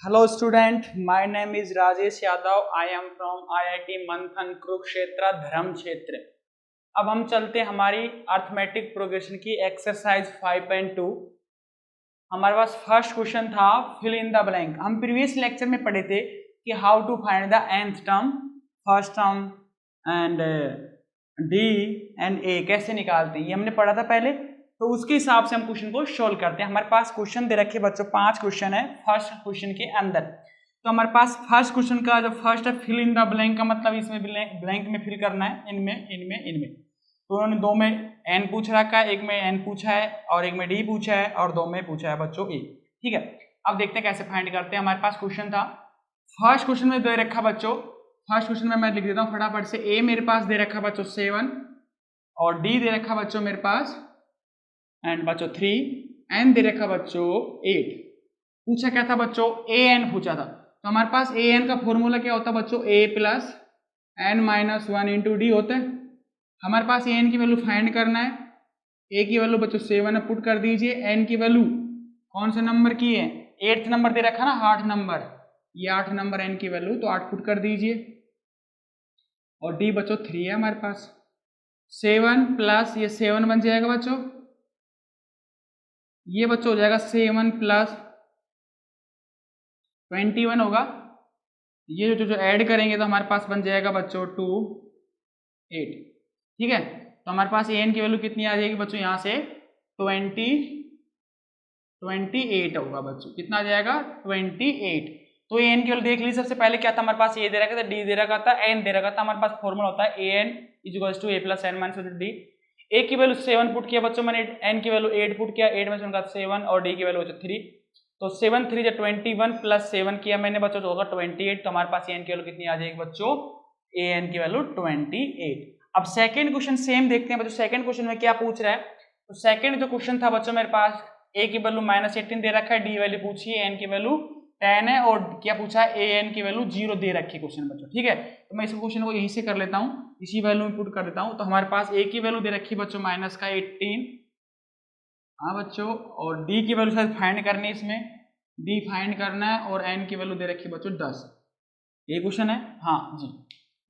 Hello student, my name is Rajesh Yadav. I am from IIT मंथन कुरुक्षेत्र धर्म क्षेत्र। अब हम चलते हैं हमारी अर्थमेटिक प्रोग्रेशन की एक्सरसाइज 5.2। हमारे पास फर्स्ट क्वेश्चन था फिल इन द ब्लैंक। हम प्रीवियस लेक्चर में पढ़े थे कि how to find the nth term, first term and d and a कैसे निकालते हैं, ये हमने पढ़ा था पहले। तो उसके हिसाब से हम क्वेश्चन को सोल्व करते हैं। हमारे पास क्वेश्चन दे रखे बच्चों 5 क्वेश्चन है फर्स्ट क्वेश्चन के अंदर। तो हमारे पास फर्स्ट क्वेश्चन का जो फर्स्ट है फिल इन द ब्लैंक का मतलब इसमें ब्लैंक में फिल करना है, इनमें। तो उन्होंने दो में एन पूछ रखा है, एक में एन पूछा है और एक में डी पूछा है और दो में पूछा है बच्चों ए। ठीक है, अब देखते हैं कैसे फाइंड करते हैं। हमारे पास क्वेश्चन था, फर्स्ट क्वेश्चन में दे रखा बच्चों, फर्स्ट क्वेश्चन में मैं लिख देता हूँ फटाफट से। ए मेरे पास दे रखा बच्चों 7 और डी दे रखा बच्चों मेरे पास एंड बच्चों 3, एन दे रखा बच्चों 8। पूछा क्या था बच्चों, ए एन पूछा था। तो हमारे पास ए एन का फॉर्मूला क्या होता है बच्चों, a plus n minus 1 into d होता है। हमारे पास ए एन की वैल्यू फाइंड करना है। ए की वैल्यू बच्चों 7 है, पुट कर दीजिए। एन की वैल्यू कौन से नंबर की है, 8th नंबर दे रखा ना, 8 नंबर, ये 8 नंबर एन की वैल्यू, तो 8 पुट कर दीजिए। और डी बच्चों 3 है हमारे पास। 7 प्लस ये 7 बन जाएगा बच्चों, ये बच्चों हो जाएगा 7 प्लस 21 होगा। ये जो ऐड करेंगे तो हमारे पास बन जाएगा बच्चों 2 8। ठीक है, तो हमारे पास ए एन की वैल्यू कितनी आ जाएगी बच्चों, यहाँ से 28 होगा बच्चों। कितना आ जाएगा 28। तो ए एन की वैल्यू देख लीजिए। सबसे पहले क्या था हमारे पास, ए दे रखा था, डी दे रखा था, एन दे रखा था। हमारे पास फॉर्मूला होता है a n equals to a plus n minus d. A की वैल्यू 7 पुट किया बच्चों मैंने, एन की वैल्यू 8 पुट किया, 8 में से उनका 7 और डी की वैल्यू बच्चों 3। तो 7 3 जो 21 प्लस 7 किया मैंने बच्चों तो होगा 28। तो हमारे पास ए एन की वैल्यू कितनी आ जाएगी बच्चों, ए एन की वैल्यू 28। अब सेकंड क्वेश्चन सेम देखते हैं बच्चों। सेकंड क्वेश्चन में क्या पूछ रहा है, तो सेकंड जो क्वेश्चन था बच्चों मेरे पास, ए की वैल्यू -18 दे रखा है, डी वैल्यू पूछी है, एन की वैल्यू 10 है और क्या पूछा है, ए एन की वैल्यू 0 दे रखी है क्वेश्चन बच्चों। ठीक है, तो मैं इस क्वेश्चन को यहीं से कर लेता हूँ, इसी वैल्यू में पुट कर देता हूँ। तो हमारे पास ए की वैल्यू दे रखी है बच्चों -18, हाँ बच्चों, और डी की वैल्यू शायद फाइंड करनी है, इसमें डी फाइंड करना है, और एन की वैल्यू दे रखी है बच्चों 10। ये क्वेश्चन है, हाँ जी,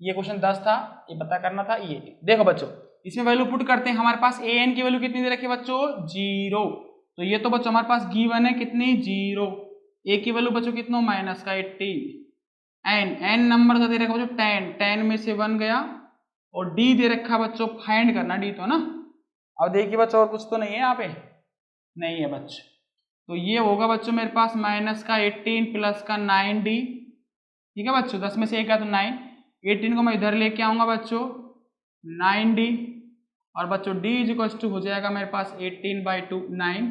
ये क्वेश्चन 10 था, ये पता करना था। ये देखो बच्चों, इसमें वैल्यू पुट करते हैं। हमारे पास ए एन की वैल्यू कितनी दे रखी है बच्चों, 0। तो ये तो बच्चों हमारे पास गिवन है कितनी, 0। ए की वैल्यू बच्चों कितना, -18। एन नंबर का दे रखा बच्चों 10 में से 1 गया, और डी दे रखा बच्चों फाइंड करना, डी तो ना। अब देखिए बच्चों और कुछ तो नहीं है यहाँ पे, नहीं है बच्चों। तो ये होगा बच्चों मेरे पास -18 प्लस का 9D। ठीक है बच्चों, 10 में से 1 का तो 9, 18 को मैं इधर लेके आऊंगा बच्चों 9D, और बच्चों D इक्वल्स टू हो जाएगा मेरे पास 18/2 9।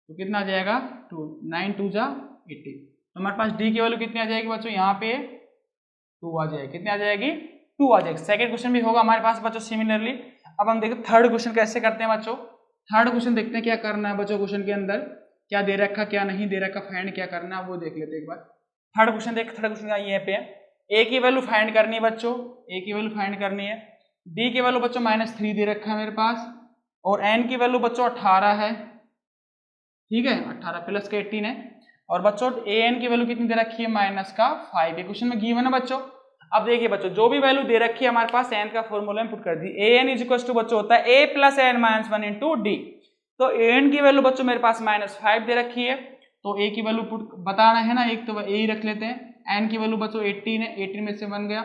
तो कितना आ जाएगा 2, 9 2 जा 18। तो हमारे पास D की वैल्यू कितनी आ जाएगी बच्चों, यहाँ पे 2 आ जाएगी। कितनी आ जाएगी, 2 आ जाएगी। सेकंड क्वेश्चन भी होगा हमारे पास बच्चों सिमिलरली। अब हम देखते थर्ड क्वेश्चन कैसे करते हैं बच्चों। थर्ड क्वेश्चन देखते हैं क्या करना है बच्चों, क्वेश्चन के अंदर क्या दे रखा क्या नहीं दे रखा, फाइंड क्या करना है वो देख लेते हैं एक बार। थर्ड क्वेश्चन देख, थर्ड क्वेश्चन यहाँ पे है, ए की वैल्यू फाइंड करनी है बच्चों, ए की वैल्यू फाइंड करनी है। डी की वैल्यू बच्चों -3 दे रखा है मेरे पास, और एन की वैल्यू बच्चों 18 है। ठीक है, 18 प्लस का 18 है, और बच्चों ए एन की वैल्यू कितनी दे रखी है, -5। ये क्वेश्चन में गिवन है बच्चों। अब देखिए बच्चों, जो भी वैल्यू दे रखी है हमारे पास एन का फॉर्मूला में पुट कर दी। ए एन इक्वल्स टू बच्चों होता है a plus n minus 1 into d. तो ए एन की वैल्यू बच्चों मेरे पास -5 दे रखी है, तो ए की वैल्यू पुट बताना है ना, एक तो ए ही रख लेते हैं। एन की वैल्यू बच्चों 18 है, 18 में से 1 गया,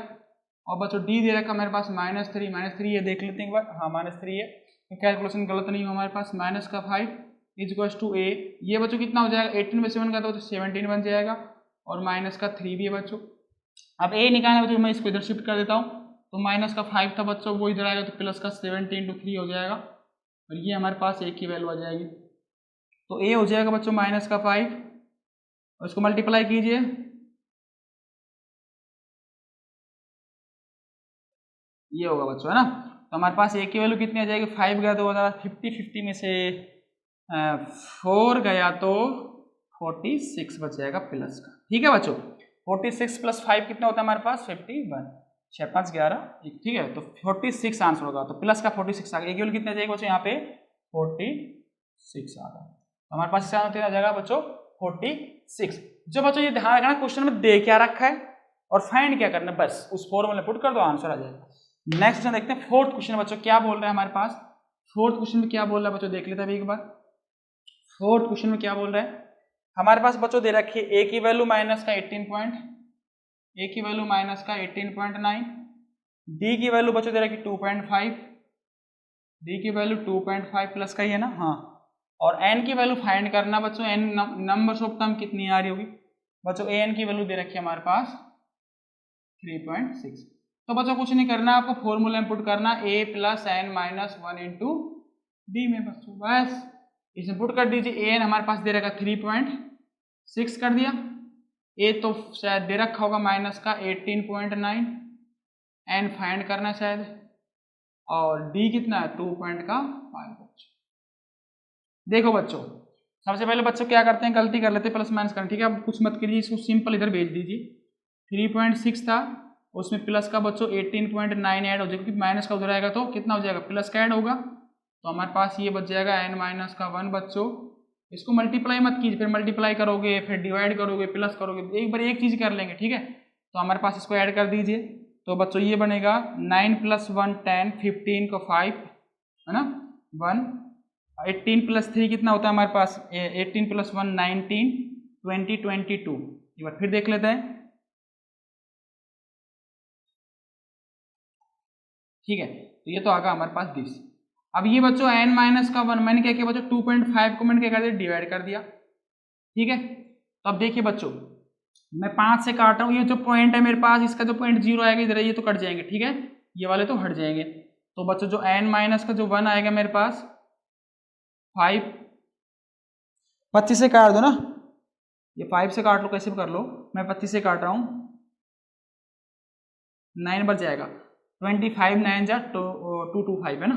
और बच्चों डी दे रखा मेरे पास -3 ये देख लेते हैं एक बार, हाँ -3 है, तो कैलकुलेशन गलत नहीं हो हमारे पास। -5 इक्वल्स टू ए, ये बच्चों कितना हो जाएगा, 18 में से 1 का तो 17 बन जाएगा, और -3 भी है बच्चों। अब ए निकालना बच्चों, मैं इसको इधर शिफ्ट कर देता हूँ, तो -5 था बच्चों, वो इधर आएगा तो प्लस का 17 × 3 हो जाएगा, और ये हमारे पास ए की वैल्यू आ जाएगी। तो ए हो जाएगा बच्चों -5, और इसको मल्टीप्लाई कीजिए, ये होगा बच्चों, है ना। तो हमारे पास ए की वैल्यू कितनी आ जाएगी, 5 गया तो हो जाएगा 50 में से 4 गया तो 46 बच जाएगा प्लस का। ठीक है बच्चों, 46 + 5 कितना होता है हमारे पास, 51, 6 5 11। ठीक है, तो 46 आंसर होगा, तो प्लस का 46 आ गया। ए की वैल्यू कितनी आ जाएगी बच्चों, यहाँ पे 46 आ गया। तो हमारे पास इसका आंसर आ जाएगा बच्चों 46। 6। जो बच्चों ये ध्यान रखना क्वेश्चन में दे क्या रखा है और फाइंड क्या करना है, बस उस फॉर्मूले पुट कर दो, आंसर आ जाएगा। नेक्स्ट क्वेश्चन देखते हैं, फोर्थ क्वेश्चन बच्चों क्या बोल रहा है हमारे पास। फोर्थ क्वेश्चन में क्या बोल रहा है बच्चों, देख लेते हैं एक बार। फोर्थ क्वेश्चन में क्या बोल रहा है हमारे पास बच्चों, दे रखी है ए की वैल्यू माइनस का 18.9, डी की वैल्यू बच्चों दे रखी 2.5, डी की वैल्यू 2.5 प्लस का ही है ना, हाँ, और एन की वैल्यू फाइंड करना बच्चों, एन नंबर्स ऑफ टर्म कितनी आ रही होगी बच्चों, ए एन की वैल्यू दे रखी है हमारे पास 3.6। तो बच्चों कुछ नहीं करना, आपको फॉर्मूला इनपुट करना a plus n minus 1 into d में बच्चों, बस इसमें पुट कर दीजिए। ए एन हमारे पास दे रखा 3.6 कर दिया, ए तो शायद दे रखा होगा माइनस का 18.9, एन फाइंड करना शायद, और डी कितना है 2.5। देखो बच्चों सबसे पहले बच्चों क्या करते हैं, गलती कर लेते हैं प्लस माइनस करना, ठीक है, अब कुछ मत करिए, इसको सिंपल इधर भेज दीजिए। 3.6 था, उसमें प्लस का बच्चों 18.9 ऐड हो जाएगा, क्योंकि माइनस का उधर आएगा तो कितना हो जाएगा, प्लस का ऐड होगा, तो हमारे पास ये बच जाएगा n माइनस का 1 बच्चों। इसको मल्टीप्लाई मत कीजिए, फिर मल्टीप्लाई करोगे, फिर डिवाइड करोगे, प्लस करोगे, एक बार एक चीज़ कर लेंगे, ठीक है। तो हमारे पास इसको ऐड कर दीजिए, तो बच्चों ये बनेगा 9 + 1 10, 15 को 5 है ना, 1, 18 + 3 कितना होता है हमारे पास, 18 + 1 19, 20 22। एक बार फिर देख लेते हैं, ठीक है, तो ये तो आगा हमारे पास 20। अब ये बच्चों n माइनस का 1 मैंने क्या किया बच्चों, 2.5 को मैंने क्या कर दिया, डिवाइड कर दिया, ठीक है। तो अब देखिए बच्चों मैं 5 से काट रहा हूँ, ये जो पॉइंट है मेरे पास, इसका जो पॉइंट 0 आएगा इधर, ये तो कट जाएंगे, ठीक है, ये वाले तो हट जाएंगे। तो बच्चों जो n माइनस का जो 1 आएगा मेरे पास 5, 25 से काट दो ना, ये 5 से काट लो, कैसे भी कर लो, मैं 25 से काट रहा हूँ, 9 बच जाएगा, 25 9 जा 225 है ना,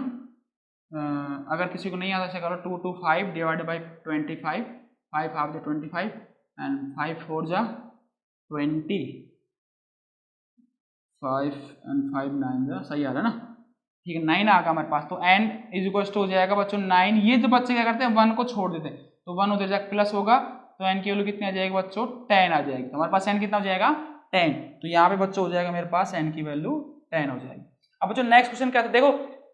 अगर किसी को नहीं आता ऐसे करो, 225 डिवाइड बाई 25, 5 हाफ जा 25 एंड 5 4 जा 20, 5 एंड 5 9 जा, सही आ रहा है ना, ठीक है, 9 आ गया हमारे पास। तो n इज इक्वल टू हो जाएगा बच्चों 9, ये जो बच्चे क्या करते हैं 1 को छोड़ देते हैं, तो 1 उधर जाकर प्लस होगा, तो n की वैल्यू कितनी आ जाएगी बच्चों, 10 आ जाएगी। तो हमारे पास n कितना हो जाएगा 10, तो यहाँ पे बच्चों हो जाएगा मेरे पास n की वैल्यू 10 हो जाएगी। अब बच्चों नेक्स्ट क्वेश्चन क्या था, देखो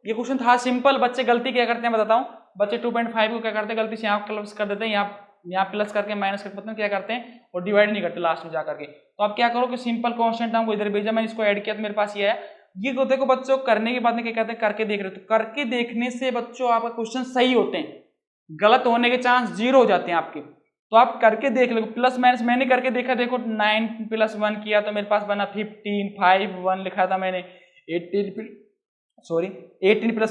ये क्वेश्चन था सिंपल, बच्चे गलती क्या करते हैं बताता हूँ, बच्चे 2.5 को क्या करते हैं, गलती से यहाँ प्लस कर देते हैं, यहाँ प्लस करके माइनस करके पता नहीं क्या करते हैं, और डिवाइड नहीं करते लास्ट में जा करके। तो आप क्या करो कि सिंपल कांस्टेंट टर्म को इधर भेजा, मैंने इसको ऐड किया तो मेरे पास ये है, ये को देखो बच्चों करने के बाद में क्या कहते हैं, करके देख रहे हो, तो करके देखने से बच्चों आपका क्वेश्चन सही होते हैं, गलत होने के चांस 0 हो जाते हैं आपके, तो आप करके देख लो, प्लस माइनस मैंने करके देखा, देखो 9 + 1 किया तो मेरे पास बना 15, 5 1 लिखा था मैंने, 18 +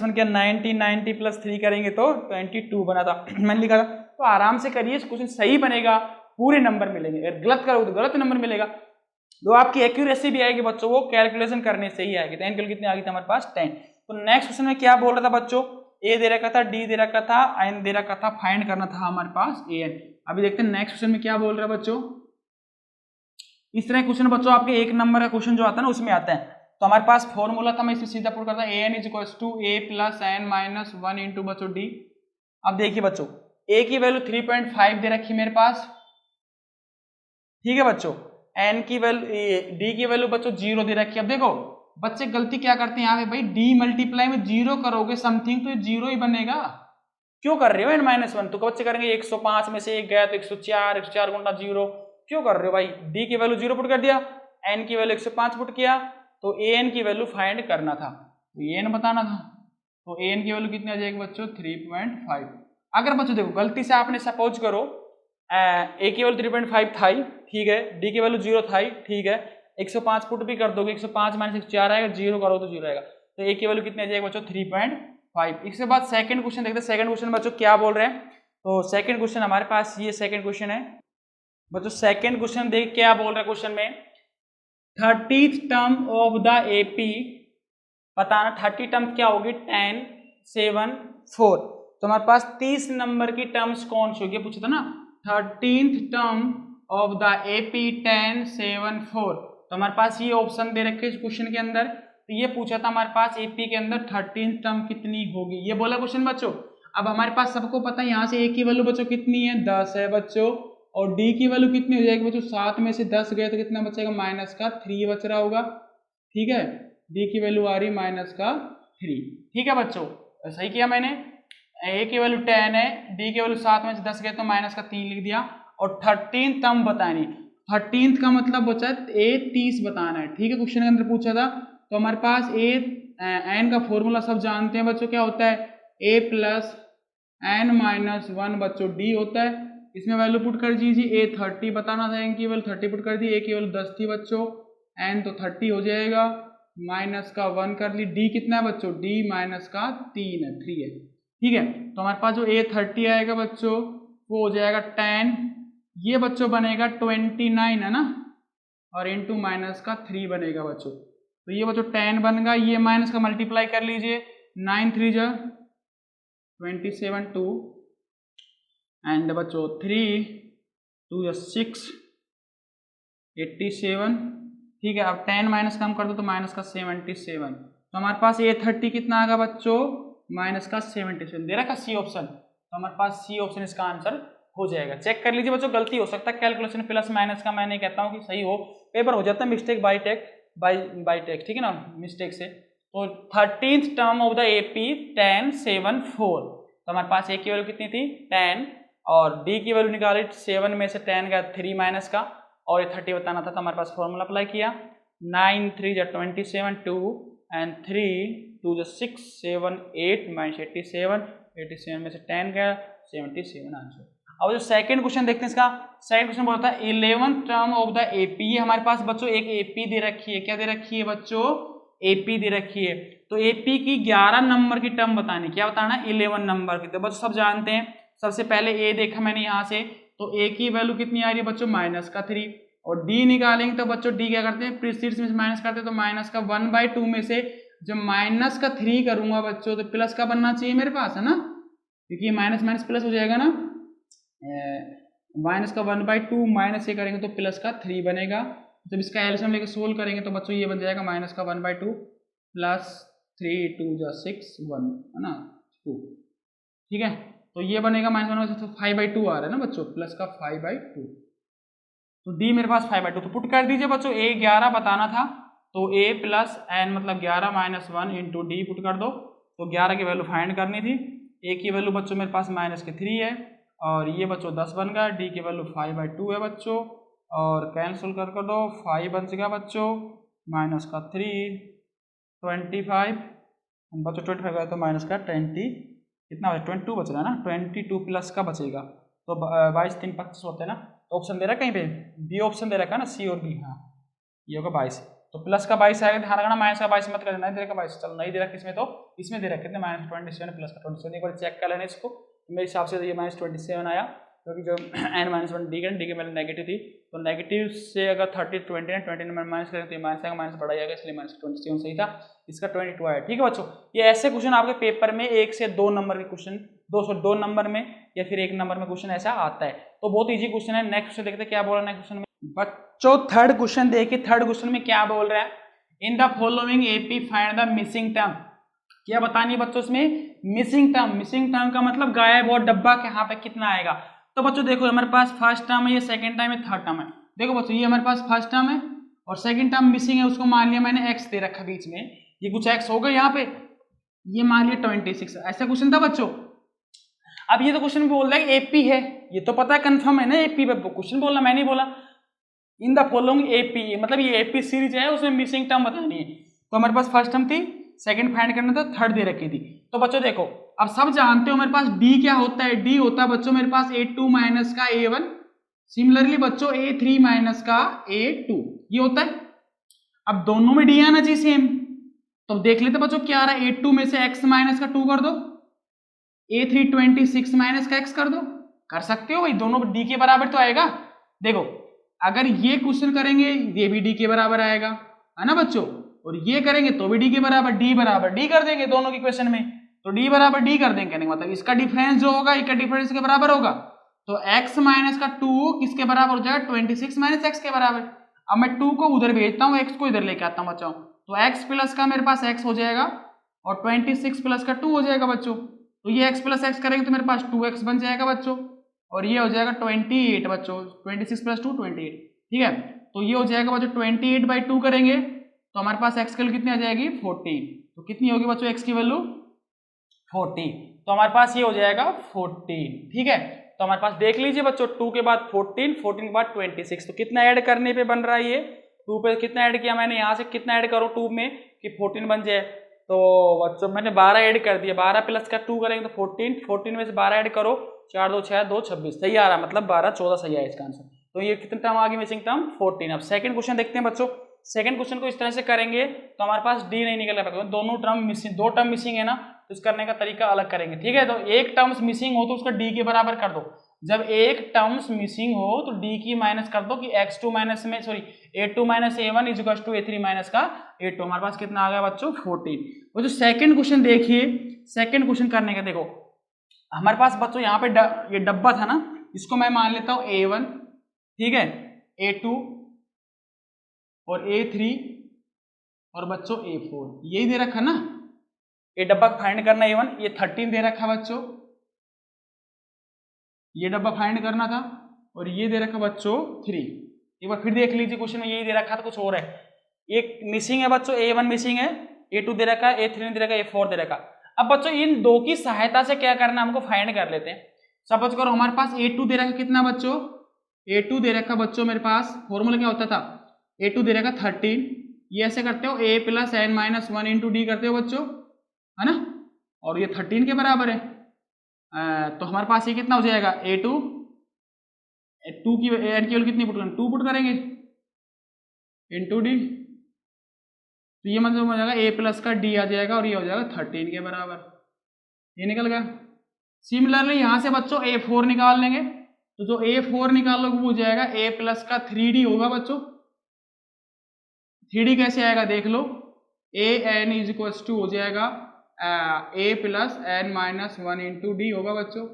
1 किया 90, 90 + 3 करेंगे तो 22 बना था मैंने लिखा था। तो आराम से करिए, क्वेश्चन सही बनेगा, पूरे नंबर मिलेंगे, अगर गलत करोगे तो गलत नंबर मिलेगा, तो आपकी एक्यूरेसी भी आएगी बच्चों, वो कैलकुलेशन करने से ही आएगी। तो n की कितनी आ गई थी हमारे पास 10। तो नेक्स्ट क्वेश्चन में क्या बोल रहा था बच्चों, a दे रखा था, d दे रखा था, n दे रखा था, फाइंड करना था हमारे पास an। अभी देखते हैं नेक्स्ट क्वेश्चन में क्या बोल रहा है बच्चों। इस तरह क्वेश्चन बच्चों आपके 1 नंबर का क्वेश्चन जो आता है ना उसमें आता है, तो हमारे पास फॉर्मूला था, मैं इसमें सीधा पुट करता an = a + n - 1 इंटू बच्चों d। अब देखिए बच्चों a की वैल्यू 3.5 दे रखी मेरे पास, ठीक है बच्चों, n की वैल्यू, d की वैल्यू बच्चों 0 दे रखी है। अब देखो बच्चे गलती क्या करते हैं यहाँ पे, भाई d मल्टीप्लाई में 0 करोगे समथिंग तो 0 ही बनेगा, क्यों कर रहे हो n - 1, तो बच्चे करेंगे 105 में से 1 गया तो 104, 104 गुणा 0, क्यों कर रहे हो भाई, d की वैल्यू 0 पुट कर दिया, n की वैल्यू 105 पुट किया, तो an की वैल्यू फाइंड करना था, तो an बताना था, तो an की वैल्यू कितनी आ जाएगी बच्चों 3.5। अगर बच्चों देखो गलती से आपने सपोज करो a की वैल्यू 3.5 था ही, ठीक है, d की वैल्यू 0 था ही, ठीक है, 105 पुट भी कर दोगे, 105 - 104 आएगा, 0 करो तो 0 आएगा, तो a की वैल्यू कितनी आ जाएगी बच्चों 3.5। इसके बाद सेकंड क्वेश्चन देखते हैं, सेकंड क्वेश्चन बच्चों क्या बोल रहे हैं। तो सेकंड क्वेश्चन हमारे पास ये सेकंड क्वेश्चन है बच्चों, सेकंड क्वेश्चन देख क्या बोल रहा है, क्वेश्चन में 30th term of the AP बताना, 30 टर्म क्या होगी 10 7 4, तो हमारे पास 30 नंबर की टर्म्स कौन सी होगी पूछा था ना, 13th term of the AP 10 7 4, तो हमारे पास ये ऑप्शन दे रखे इस क्वेश्चन के अंदर, तो ये पूछा था हमारे पास AP के अंदर 13th टर्म कितनी होगी, ये बोला क्वेश्चन बच्चों। अब हमारे पास सबको पता है यहाँ से A की वैल्यू बच्चों कितनी है 10 है बच्चों, और डी की वैल्यू कितनी हो जाएगी बच्चों, 7 में से 10 गए तो कितना बचेगा, -3 बच रहा होगा। ठीक है, डी की वैल्यू आ रही -3। ठीक है बच्चों, सही किया मैंने। ए की वैल्यू 10 है, डी की वैल्यू 7 में से 10 गए तो -3 लिख दिया। और 13 टर्म बतानी, 13 का मतलब बचा ए 30 बताना है। ठीक है, क्वेश्चन के अंदर पूछा था। तो हमारे पास एन का फॉर्मूला सब जानते हैं बच्चों, क्या होता है, a + n-1 बच्चों डी होता है। इसमें वैल्यू पुट कर दीजिए, a 30 बताना था, एन की वैल्यू 30 पुट कर दी, a की वैल्यू 10 थी बच्चों, n तो 30 हो जाएगा, -1 कर ली, d कितना है बच्चों, d -3 है, 3 है। ठीक है, तो हमारे पास जो a 30 आएगा बच्चों वो हो जाएगा 10, ये बच्चों बनेगा 29 है ना, और इंटू -3 बनेगा बच्चों। तो ये बच्चों 10 बन गया, ये माइनस का मल्टीप्लाई कर लीजिए, 9 3 जा 27 2 एंड बच्चों 3 2 जा 6 87। ठीक है, अब 10 माइनस कम कर दो तो -77। तो हमारे पास ये 30 कितना आएगा बच्चों, -77 दे रखा सी ऑप्शन। तो हमारे पास सी ऑप्शन इसका आंसर हो जाएगा। चेक कर लीजिए बच्चों, गलती हो सकता है कैलकुलेशन प्लस माइनस का, मैं नहीं कहता हूँ कि सही हो, पेपर हो जाता है मिस्टेक बाई टेक, ठीक है ना, मिस्टेक से। तो 13th term of the AP 10 7 4। तो हमारे पास ए की वैल्यू कितनी थी 10 और डी की वैल्यू निकाली 7 में से 10 का 3 माइनस का और ये 30 बताना था। तो हमारे पास फॉर्मूला अप्लाई किया, 9 3 जा 27 2 एंड 3 2 जा 6 7 8 -87 में से 10 गया 77 आंसर। अब जो सेकंड क्वेश्चन देखते हैं, इसका सेकंड क्वेश्चन बोलता है 11th term of the AP. ये हमारे पास बच्चों एक एपी दे रखी है, क्या दे रखी है बच्चों, एपी दे रखी है। तो एपी की 11 नंबर की टर्म बतानी, क्या बताना, 11 नंबर की। तो बच्चों सब जानते हैं, सबसे पहले ए देखा मैंने यहाँ से, तो ए की वैल्यू कितनी आ रही है बच्चों -3 और डी निकालेंगे तो बच्चों डी क्या करते हैं, प्रीसीड्स में से माइनस करते हैं, तो -1/2 में से जब -3 करूंगा बच्चों तो प्लस का बनना चाहिए मेरे पास, है ना, क्योंकि माइनस माइनस प्लस हो जाएगा ना, -1/2 माइनस ये करेंगे तो +3 बनेगा। जब इसका एलसीएम लेके सोल्व करेंगे तो बच्चों ये बन जाएगा -1/2 प्लस 3 2 जा 6 1 है ना 2। ठीक है, तो ये बनेगा -1 तो 5/2 आ रहा है ना बच्चों, प्लस का 5/2। तो डी मेरे पास 5/2, तो पुट कर दीजिए बच्चों, ए 11 बताना था तो a + n मतलब 11 - 1 इंटू डी पुट कर दो। तो 11 की वैल्यू फाइंड करनी थी, a की वैल्यू बच्चों मेरे पास -3 है और ये बच्चों 10 बन गया, डी की वैल्यू 5/2 है बच्चों और कैंसिल कर दो, 5 बन गया बच्चों, -3 25 बच्चों 25 गया तो -20 कितना बचा, 22 बच रहा है ना, 22 प्लस का बचेगा। तो 22 3 25 होते हैं ना, तो ऑप्शन दे रहा है कहीं पे, बी ऑप्शन दे रखा है ना, सी और बी, हाँ ये होगा 22। तो प्लस का 22 आएगा, ध्यान रखना माइनस का 22 मत करना, नहीं दे रखा 22, चलो नहीं दे रखा इसमें, तो इसमें दे रखा कितने -27 प्लस का 27, एक बार चेक कर लेना इसको। मेरे हिसाब से ये -27 आया, क्योंकि जो n-1 डी के मैंने नेगेटिव थी, तो नेगेटिव से अगर 30 20 में माइनस करें तो ये माइनस आएगा, माइनस बढ़ा जाएगा, इसलिए -27 सही था, इसका 22 आया। ठीक है बच्चों, ये ऐसे क्वेश्चन आपके पेपर में 1 से 2 नंबर के क्वेश्चन, 2 नंबर में या फिर 1 नंबर में क्वेश्चन ऐसा आता है, तो बहुत ईजी क्वेश्चन है। नेक्स्ट क्वेश्चन देखते हैं क्या बोल रहा है नेक्स्ट क्वेश्चन में बच्चों। थर्ड क्वेश्चन देखिए, थर्ड क्वेश्चन में क्या बोल रहा है, in the following AP find the missing term. क्या बतानी है बच्चों इसमें, मिसिंग टर्म। मिसिंग टर्म का मतलब गायब और डब्बा के यहाँ पे कितना आएगा। तो बच्चों देखो हमारे पास फर्स्ट टर्म है, ये सेकंड टर्म है, थर्ड टर्म है। देखो बच्चों ये हमारे पास फर्स्ट टर्म है और सेकंड टर्म मिसिंग है, उसको मान लिया मैंने x दे रखा बीच में, ये कुछ x होगा यहाँ पे, ये मान लिया 26, ऐसा क्वेश्चन था बच्चों। अब ये तो क्वेश्चन बोल रहा है एपी है, ये तो पता है कंफर्म है ना, एपी पे क्वेश्चन बोला, मैं नहीं बोला। इन द फॉलोइंग एपी, मतलब ये एपी सीरीज है, उसमें मिसिंग टर्म बतानी है। तो हमारे पास फर्स्ट टर्म थी, सेकंड फाइंड करना था, थर्ड दे रखी थी। तो बच्चों देखो अब सब जानते हो मेरे पास डी क्या होता है, डी होता है बच्चों मेरे पास a2 माइनस का a1, सिमिलरली बच्चों a3 माइनस का a2, ये होता है। अब दोनों में डी आना चाहिए सेम, तो देख लेते बच्चों क्या आ रहा है, a2 में से x माइनस का 2 कर दो, a3 26 माइनस का x कर दो, कर सकते हो भाई, दोनों डी के बराबर तो आएगा। देखो अगर ये क्वेश्चन करेंगे ये भी डी के बराबर आएगा, है ना बच्चों, और ये करेंगे तो भी डी के बराबर, डी बराबर डी कर देंगे दोनों की क्वेश्चन में, तो डी बराबर डी कर देंगे, कहने का मतलब इसका डिफरेंस जो होगा इसका डिफरेंस के बराबर होगा। तो x माइनस का 2 किसके बराबर हो जाएगा, 26 माइनस x के बराबर। अब मैं 2 को उधर भेजता हूँ, x को इधर लेके आता हूँ बच्चों, तो x प्लस का मेरे पास x हो जाएगा और 26 प्लस का 2 हो जाएगा बच्चों। तो ये x प्लस x करेंगे तो मेरे पास 2x बन जाएगा बच्चों। और ये हो जाएगा 28 बच्चों, 26 + 2 28, ठीक है। तो ये हो जाएगा बच्चों 28/2 करेंगे तो हमारे पास x की वैल्यू कितनी आ जाएगी 14। तो कितनी होगी बच्चों x की वैल्यू 14, तो हमारे पास ये हो जाएगा 14, ठीक है। तो हमारे पास देख लीजिए बच्चों 2 के बाद 14, 14 के बाद 26, तो कितना ऐड करने पे बन रहा है ये 2 पे कितना ऐड किया मैंने, यहाँ से कितना ऐड करो 2 में कि 14 बन जाए। तो बच्चों मैंने 12 ऐड कर दिया, 12 प्लस का 2 करेंगे तो 14, 14 में से 12 ऐड करो, 4 2 6 2 26 सही आ रहा, मतलब 12 14 सही है इसका आंसर। तो ये कितने टर्म आ गई मिसिंग टर्म 14। अब सेकंड क्वेश्चन देखते हैं बच्चों। सेकंड क्वेश्चन को इस तरह से करेंगे तो हमारे पास डी नहीं निकल रहा, दोनों टर्म मिसिंग, 2 टर्म मिसिंग है ना, तो इस करने का तरीका अलग करेंगे, ठीक है। तो एक टर्म्स मिसिंग हो तो उसका डी के बराबर कर दो, जब एक टर्म्स मिसिंग हो तो डी की माइनस कर दो कि x2 माइनस में sorry a2 minus a1 is equal to a3 minus का a2। हमारे पास कितना आ गया बच्चों 14। वो जो सेकंड क्वेश्चन देखिए, सेकंड क्वेश्चन करने का देखो हमारे पास बच्चों यहाँ पे ये डब्बा था ना, इसको मैं मान लेता हूँ a1, ठीक है, a2 और a3 और बच्चों a4, यही दे रखा ना, ये डब्बा फाइंड करना a1, ये 13 दे रखा बच्चों, ये डब्बा फाइंड करना था, और ये दे रखा बच्चों 3। एक बार फिर देख लीजिए क्वेश्चन में यही दे रखा था, कुछ और है, एक मिसिंग है बच्चों, a1 मिसिंग है, a2 दे रखा है, a3 दे रखा है, a4 दे रखा। अब बच्चों इन दो की सहायता से क्या करना हमको फाइंड कर लेते हैं। सपोज करो हमारे पास a2 दे रखा कितना बच्चों, a2 दे रखा बच्चों मेरे पास फॉर्मूला क्या होता था, a2 दे रखा 13, ये ऐसे करते हो a + n - 1 × d करते हो बच्चों, है ना, और ये 13 के बराबर है। तो हमारे पास ये कितना हो जाएगा a2 2 की n की वैल्यू कितनी पुट करेंगे 2 पुट करेंगे इंटू डी, तो ये मतलब हो जाएगा a+ का d आ जाएगा और ये हो जाएगा 13 के बराबर, ये निकल गया। सिमिलरली यहाँ से बच्चों a4 निकाल लेंगे, तो जो a4 निकालोगे वो हो जाएगा a+ का 3d होगा बच्चों। 3d कैसे आएगा देख लो, an इज इक्वल टू हो जाएगा a + n - 1 × d होगा बच्चों।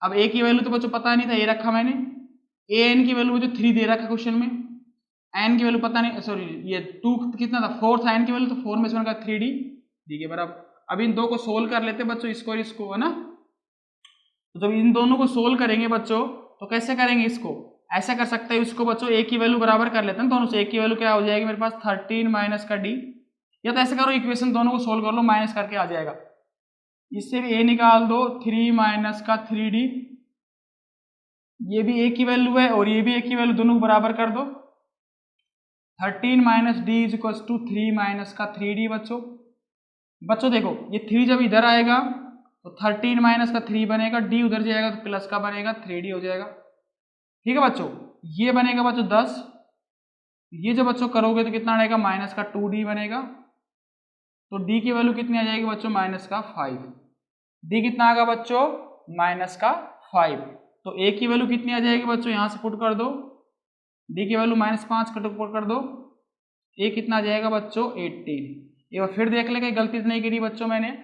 अब a की वैल्यू तो बच्चों पता नहीं था, ये रखा मैंने, an की वैल्यू जो 3 दे रखा क्वेश्चन में, n की वैल्यू पता नहीं, सॉरी ये 2 कितना था 4 था n की वैल्यू, तो 4 में से 1 का 3d d के बराबर। अब इन दो को सोल्व कर लेते बच्चों, इसको और इसको, है ना। तो जब इन दोनों को सोल्व करेंगे बच्चों तो कैसे करेंगे, इसको ऐसा कर सकते हैं, इसको बच्चों a की वैल्यू बराबर कर लेते हैं दोनों से। a की वैल्यू क्या हो जाएगी मेरे पास 13 माइनस का d, या तो ऐसे करो इक्वेशन दोनों को सोल्व कर लो, माइनस करके आ जाएगा, इससे भी a निकाल दो 3 माइनस का 3d, ये भी a की वैल्यू है और ये भी a की वैल्यू, दोनों को बराबर कर दो, 13 minus d is equal to 3 minus का 3d बच्चों। बच्चों देखो ये 3 जब इधर आएगा तो 13 माइनस का 3 बनेगा, d उधर जाएगा तो प्लस का बनेगा 3d हो जाएगा, ठीक है बच्चों। ये बनेगा बच्चों 10, ये जो बच्चों करोगे तो कितना आएगा माइनस का 2d बनेगा, तो d की वैल्यू कितनी आ जाएगी बच्चों माइनस का 5, d कितना आएगा बच्चों माइनस का 5। तो a की वैल्यू कितनी आ जाएगी बच्चों, यहाँ से पुट कर दो, d की वैल्यू -5 पुट कर दो, a कितना आ जाएगा बच्चों 18। एक बार फिर देख ले कहीं गलती नहीं करी बच्चों मैंने,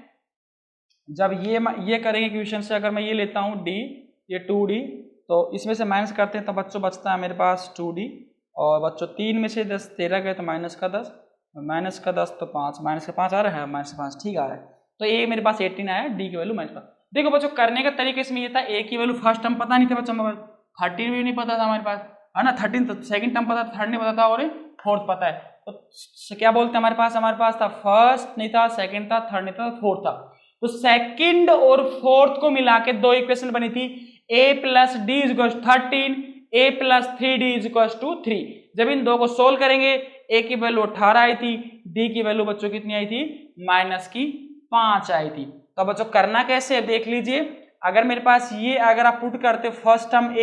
जब ये करेंगे क्वेश्चन से, अगर मैं ये लेता हूँ d, ये 2d, तो इसमें से माइनस करते हैं तो बच्चों बचता है मेरे पास 2d, और बच्चों 3 में से 10 13 गए तो माइनस का 10, माइनस का 10 तो 5, माइनस का 5 आ रहा है, माइनस 5 ठीक आ रहा है, तो ये मेरे पास 18 आया, d की वैल्यू -5। देखो बच्चों करने का तरीका इसमें ये था, a की वैल्यू फर्स्ट टर्म पता नहीं था बच्चों, 13 भी नहीं पता था हमारे पास, है ना, 13 तो सेकंड टर्म पता था, थर्ड नहीं पता था, और फोर्थ पता है, तो क्या बोलते हैं हमारे पास था फर्स्ट नहीं था, सेकंड था, थर्ड नहीं था, फोर्थ था। तो सेकंड और फोर्थ को मिला के 2 इक्वेशन बनी थी, a + d = 13, a + 3d = 3। जब इन दो को सोल्व करेंगे a की वैल्यू 18 आई थी, d की वैल्यू बच्चों कितनी आई थी -5 आई थी। तो बच्चों करना कैसे है देख लीजिए, अगर मेरे पास ये अगर आप पुट करते हो फर्स्ट टर्म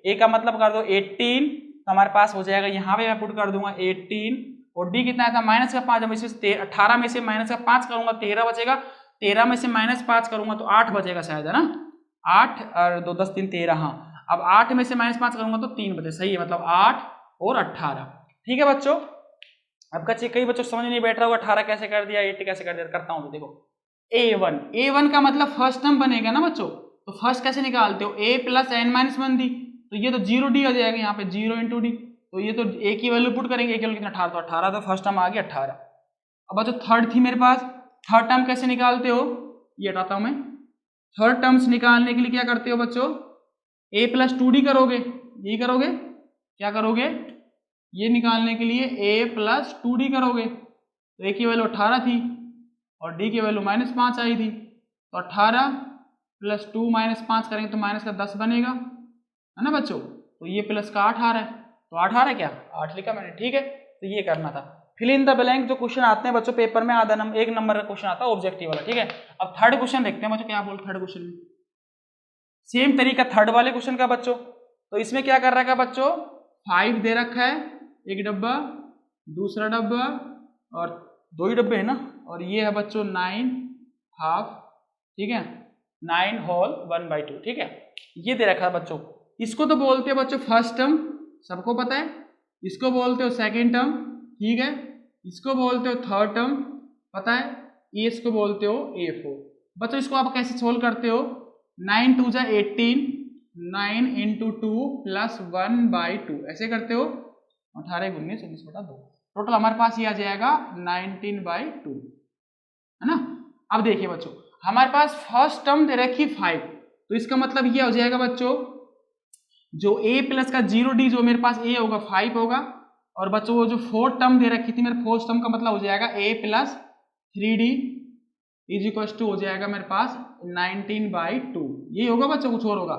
a का मतलब कर दो 18, तो हमारे पास हो जाएगा, यहाँ पे मैं पुट कर दूंगा 18, और d कितना था -5, जब इसमें 18 में से -5 करूंगा 13 बचेगा, 13 में से -5 करूंगा तो 8 बचेगा शायद, है ना, 8 और 2 10 3 13, हाँ, अब 8 में से -5 करूंगा तो 3 बचे, सही है, मतलब 8 और 18, ठीक है बच्चों। अब कई बच्चों समझ नहीं बैठ रहा होगा 18 कैसे कर दिया, 80 कैसे कर दिया, करता हूँ तो देखो a1 का मतलब फर्स्ट टर्म बनेगा ना बच्चों, तो फर्स्ट कैसे निकालते हो, a + n - 1 d, तो ये तो 0d आ जाएगा, यहाँ पे 0 × d, तो ये तो a की वैल्यू पुट करेंगे, a की वैल्यू कितना 18, तो 18, तो फर्स्ट टर्म आ गया 18। अब बच्चों थर्ड थी मेरे पास, थर्ड टर्म कैसे निकालते हो, ये हटाता हूं मैं, थर्ड टर्म्स निकालने के लिए क्या करते हो बच्चों, a प्लस 2d करोगे, ये करोगे, क्या करोगे, ये निकालने के लिए a प्लस 2d करोगे। तो a की वैल्यू 18 थी और d की वैल्यू -5 आई थी, तो 18 प्लस 2 -5 करेंगे तो माइनस का 10 बनेगा, है ना बच्चों। तो ये प्लस का 8 आ रहा है, तो 8 आ रहा है, क्या 8 लिखा मैंने, ठीक है। तो ये करना था। फिल इन द ब्लैंक जो क्वेश्चन आते हैं बच्चों पेपर में, आधा नंबर 1 नंबर का क्वेश्चन आता है ऑब्जेक्टिव वाला, ठीक है। अब थर्ड क्वेश्चन देखते हैं बच्चों, क्या बोल थर्ड क्वेश्चन में, सेम तरीका थर्ड वाले क्वेश्चन का बच्चों। तो इसमें क्या कर रखा है बच्चों, 5 दे रखा है, एक डब्बा, दूसरा डब्बा और 2 ही डब्बे है ना, और ये है बच्चों 9 हाफ, ठीक है, 9 होल 1/2, ठीक है। ये दे रखा है बच्चों। इसको तो बोलते हैं बच्चों फर्स्ट टर्म, सबको पता है। इसको बोलते हो सेकेंड टर्म, ठीक है। इसको बोलते हो थर्ड टर्म, पता है। ये इसको बोलते हो A4। बच्चों इसको आप कैसे सोल्व करते हो, 9 2 जा 18, 9 × 2 + 1/2 ऐसे करते हो, 18 × 19 19/2, टोटल हमारे पास ये आ जाएगा 19/2, है ना। अब देखिए बच्चों हमारे पास फर्स्ट टर्म दे रखी 5, तो इसका मतलब ये हो जाएगा बच्चों जो a प्लस का 0d जो मेरे पास a होगा 5 होगा, और बच्चों वो जो फोर्थ टर्म दे रखी थी मेरे फोर्थ टर्म का मतलब हो जाएगा a + 3d = हो जाएगा मेरे पास 19/2। यही होगा बच्चों, कुछ और होगा,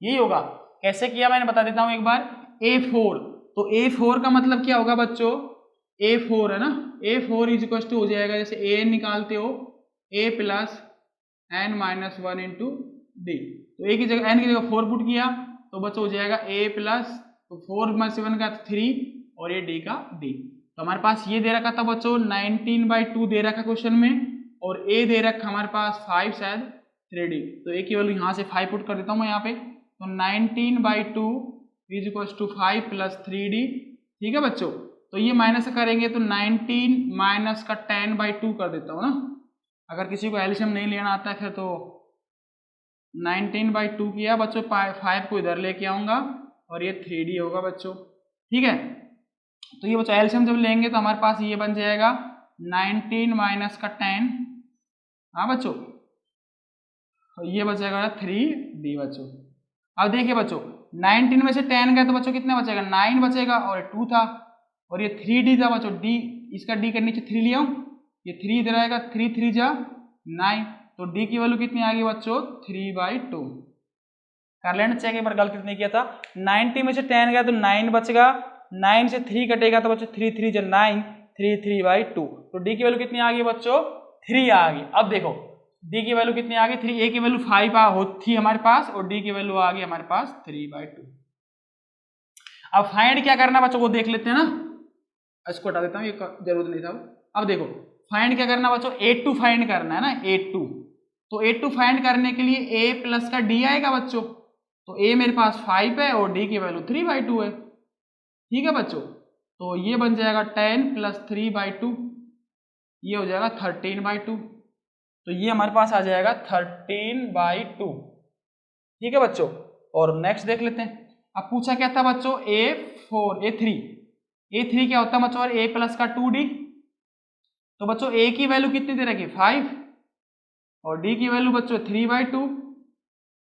यही होगा। कैसे किया मैंने बता देता हूं एक बार। A4, तो A4 का मतलब क्या होगा बच्चों, A4 है ना, A4 = हो जाएगा, जैसे an निकालते हो a + n - 1 × d, तो a की जगह n की जगह 4 पुट किया तो बच्चों हो जाएगा a प्लस, तो 4 में 7 का 3 और ये d का d। तो हमारे पास ये दे रखा था बच्चों 19/2 दे रखा क्वेश्चन में, और a दे रखा हमारे पास 5 शायद 3d, तो a की वैल्यू यहाँ से 5 पुट कर देता हूँ मैं यहाँ पे, तो 19/2 = 5 + 3d, ठीक है बच्चों। तो ये माइनस करेंगे तो 19 माइनस का 10/2 कर देता हूँ ना, अगर किसी को एलसीएम नहीं लेना आता है फिर तो 19/2 किया बच्चों, 5 को इधर लेके आऊंगा और ये 3d होगा बच्चों, ठीक है। तो ये बच्चों एलसीएम जब लेंगे तो हमारे पास ये बन जाएगा 19 माइनस का 10, हाँ बच्चों, तो ये बचेगा 3d बच्चों। अब देखिए बच्चों 19 में से 10 गया तो बच्चों कितना बचेगा, 9 बचेगा, और 2 था और ये 3d था बच्चों, d इसका d के नीचे 3 लिया हूँ, ये 3 इधर आएगा, 3 3 जा 9, तो d की वैल्यू कितनी आ गई बच्चों 3/2। कर लेना चेक, एक बार गलती नहीं किया था। 90 में से 10 गया तो 9 बचेगा, 9 से 3 कटेगा तो बच्चों 3 3 जा 9, 3 3/2, तो d की वैल्यू कितनी आ गई बच्चों 3 आ गई। अब देखो d की वैल्यू कितनी आ गई 3, a की वैल्यू 5 थी हमारे पास और d की वैल्यू आ गई हमारे पास 3/2। अब फाइंड क्या करना बच्चों वो देख लेते हैं ना, इसको हटा देता हूँ, ये जरूरत नहीं था। अब देखो फाइंड क्या करना बच्चों, A2 फाइंड करना है ना, A2। तो A2 फाइंड करने के लिए a प्लस का d आएगा बच्चों, तो a मेरे पास 5 है और d की वैल्यू 3/2 है, ठीक है बच्चों। तो ये बन जाएगा 10 + 3/2, ये हो जाएगा 13/2, तो ये हमारे पास आ जाएगा 13/2, ठीक है बच्चों। और नेक्स्ट देख लेते हैं। अब पूछा क्या था बच्चों A3 क्या होता है बच्चों, और a प्लस का 2d, तो बच्चों a की वैल्यू कितनी दे रखी 5 और d की वैल्यू बच्चों 3/2,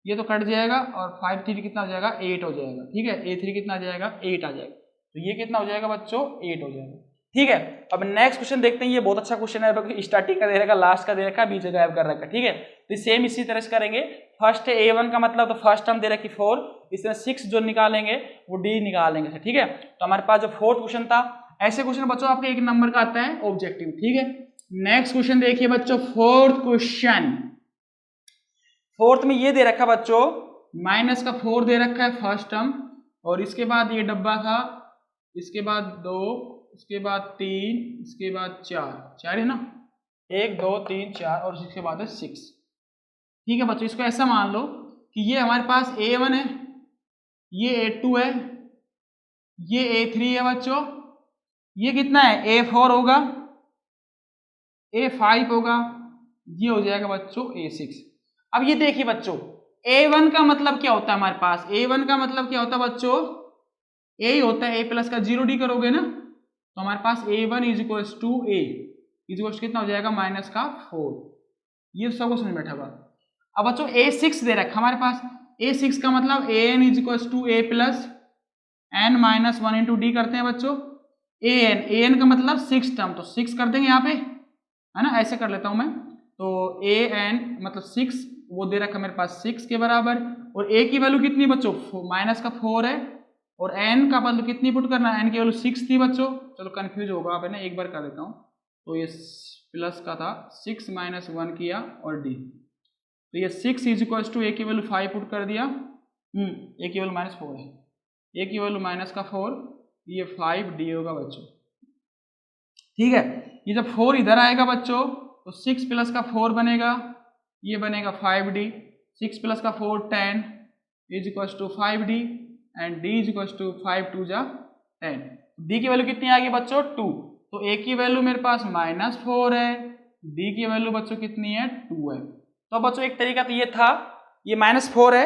ये तो कट जाएगा और 5 3 कितना हो जाएगा 8 हो जाएगा, ठीक है। A3 कितना आ जाएगा 8 आ जाएगा, तो ये कितना हो जाएगा बच्चों 8 हो जाएगा, ठीक है। अब नेक्स्ट क्वेश्चन देखते हैं, ये बहुत अच्छा क्वेश्चन है, स्टार्टिंग का दे रखा, लास्ट का दे रखा, बीच गायब कर रखा, ठीक है। तो सेम इसी तरह से करेंगे। फर्स्ट है A1 का मतलब, तो फर्स्ट टर्म दे रखी 4, इसमें 6 जो निकालेंगे वो d निकालेंगे, ठीक है। तो हमारे पास जो फोर्थ क्वेश्चन था, ऐसे क्वेश्चन बच्चों आपके 1 नंबर का आता है ऑब्जेक्टिव, ठीक है। नेक्स्ट क्वेश्चन देखिए बच्चों, फोर्थ क्वेश्चन। फोर्थ में ये दे रखा बच्चों माइनस का 4 दे रखा है फर्स्ट टर्म, और इसके बाद ये डब्बा था, इसके बाद 2, इसके बाद 3, इसके बाद 4 है ना, 1 2 3 4 और इसके बाद है 6, ठीक है बच्चों। इसको ऐसा मान लो कि ये हमारे पास A1 है, ये A2 है, ये A3 है बच्चों, ये कितना है A4 होगा, A5 होगा, ये हो जाएगा बच्चों A6। अब ये देखिए बच्चों A1 का मतलब क्या होता है हमारे पास, A1 का मतलब क्या होता है बच्चों, A ही होता है, a प्लस का 0d करोगे ना, तो हमारे पास A1 = A इज कितना हो जाएगा -4, ये सब कुछ नहीं बैठा हुआ। अब बच्चों A6 दे रखा हमारे पास, A6 का मतलब an is equal to a plus n minus 1 into d करते हैं बच्चों। an का मतलब 6 टर्म, तो 6 कर देंगे यहाँ पे, है ना, ऐसे कर लेता हूं मैं। तो an मतलब 6 वो दे रखा मेरे पास 6 के बराबर, और a की वैल्यू कितनी बच्चों, माइनस का 4 है, और n का वैल्यू कितनी पुट करना है, n की वैल्यू 6 थी बच्चों। चलो कंफ्यूज होगा आप, है ना, एक बार कर देता हूँ। तो ये प्लस का था 6 माइनस 1 किया और d, तो ये 6 इज इक्वल टू a की वैल्यू 5 पुट कर दिया, a की वैल्यू माइनस 4 है, a की वैल्यू माइनस का 4, ये 5d होगा बच्चों। ठीक है, ये जब 4 इधर आएगा बच्चों तो 6 प्लस का 4 बनेगा, ये बनेगा 5d, 6 प्लस का 4 10 is equal to 5d, and d is equal to 5 2 जा 10। d की वैल्यू कितनी आ गई बच्चों 2, तो a की वैल्यू मेरे पास माइनस 4 है, d की वैल्यू बच्चों कितनी है 2 है। तो बच्चों एक तरीका तो ये था, ये माइनस 4 है,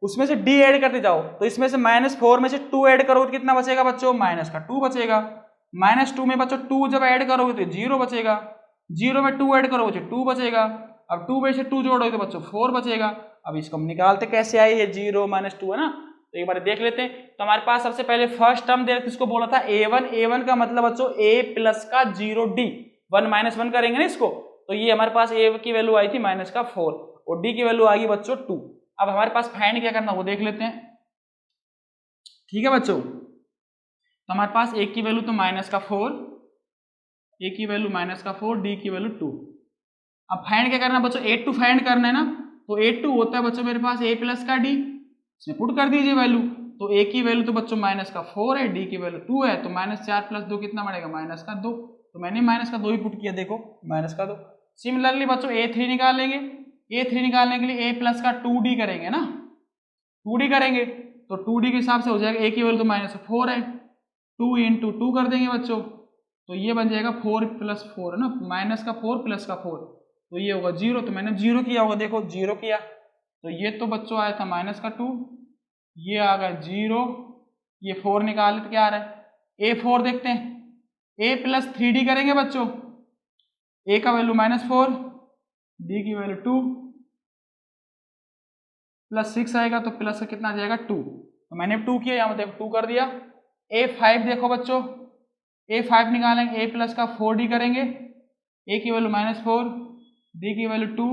उसमें से d ऐड करते जाओ, तो इसमें से माइनस 4 में से 2 ऐड करो तो कितना बचेगा बच्चों, माइनस का 2 बचेगा। माइनस 2 में बच्चों 2 जब ऐड करोगे तो 0 बचेगा, 0 में 2 ऐड करोगे तो 2 बचेगा, अब 2 में से 2 जोड़ोगे तो बच्चों 4 बचेगा। अब इसको हम निकालते कैसे आए, ये 0 माइनस 2 है ना, तो एक बार देख लेते हैं। तो हमारे पास सबसे पहले फर्स्ट टर्म दे किसको बोला था a1, a1 का मतलब बच्चों a प्लस का 0d, 1 माइनस 1 करेंगे ना इसको, तो ये हमारे पास a की वैल्यू आई थी माइनस का 4, और d की वैल्यू आएगी बच्चों 2। अब हमारे पास फाइंड क्या करना वो देख लेते हैं। ठीक है बच्चों, तो हमारे पास a की वैल्यू तो माइनस का 4, a की वैल्यू माइनस का 4, d की वैल्यू 2। अब फाइंड क्या करना बच्चों, a2 फाइंड करना है ना, तो a2 होता है बच्चों मेरे पास a प्लस का d, इसमें पुट कर दीजिए वैल्यू। तो a की वैल्यू तो बच्चों माइनस का 4 है, d की वैल्यू 2 है, तो माइनस 4 प्लस 2 कितना बनेगा, माइनस का 2, तो मैंने माइनस का 2 ही पुट किया, देखो माइनस का 2। सिमिलरली बच्चों a3 निकालेंगे, a3 निकालने के लिए a प्लस का 2d करेंगे ना, 2d करेंगे तो 2d के हिसाब से हो जाएगा, a की वैल्यू तो माइनस 4 है, 2 इंटू 2 कर देंगे बच्चों, तो ये बन जाएगा 4 प्लस 4 है ना, माइनस का 4 प्लस का 4, तो ये होगा 0, तो मैंने 0 किया होगा, देखो 0 किया, तो ये तो बच्चों आया था माइनस का 2, ये आ गया 0, ये 4 निकाले तो क्या आ रहा है, a4 देखते हैं, a प्लस 3d करेंगे बच्चों, a का वैल्यू माइनस 4, d की वैल्यू 2, प्लस 6 आएगा तो प्लस का कितना आ जाएगा 2, तो मैंने 2 किया, यहाँ देखो 2 कर दिया। a5 देखो बच्चों, a5 निकालेंगे, a प्लस का 4d करेंगे, a की वैल्यू माइनस 4, d की वैल्यू 2,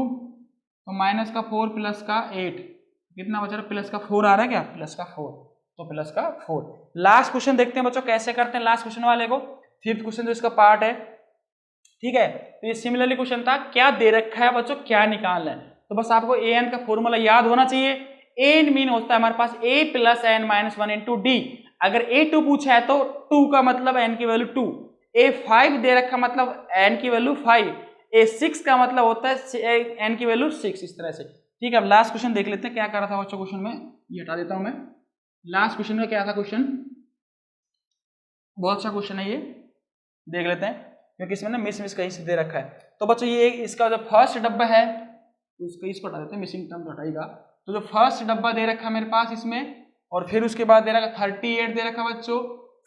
तो माइनस का 4 प्लस का 8, कितना बचा रहा, प्लस का 4 आ रहा है क्या, प्लस का 4, तो प्लस का 4। लास्ट क्वेश्चन देखते हैं बच्चों कैसे करते हैं, लास्ट क्वेश्चन वाले को, फिफ्थ क्वेश्चन जो इसका पार्ट है। ठीक है, तो ये सिमिलरली क्वेश्चन था, क्या दे रखा है बच्चों, क्या निकालना है, तो बस आपको an का फॉर्मूला याद होना चाहिए। an मीन होता है हमारे पास a plus n minus 1 into D, अगर a2 पूछा है तो 2 का मतलब n की वैल्यू 2, a5 दे रखा मतलब n की वैल्यू 5, a6 का मतलब होता है n की वैल्यू 6, इस तरह से। ठीक है, अब लास्ट क्वेश्चन देख लेते हैं क्या कर रहा था बच्चों क्वेश्चन में, ये हटा देता हूं मैं। लास्ट क्वेश्चन में क्या था क्वेश्चन, बहुत अच्छा क्वेश्चन है ये, देख लेते हैं, क्योंकि इसमें ना मिस कहीं से दे रखा है। तो बच्चों ये इसका जो फर्स्ट डब्बा है उसको इसको हटा देते हैं, मिसिंग टर्म हटाएगा। तो जो फर्स्ट डब्बा दे रखा है मेरे पास इसमें, और फिर उसके बाद दे रखा 38 दे रखा बच्चों,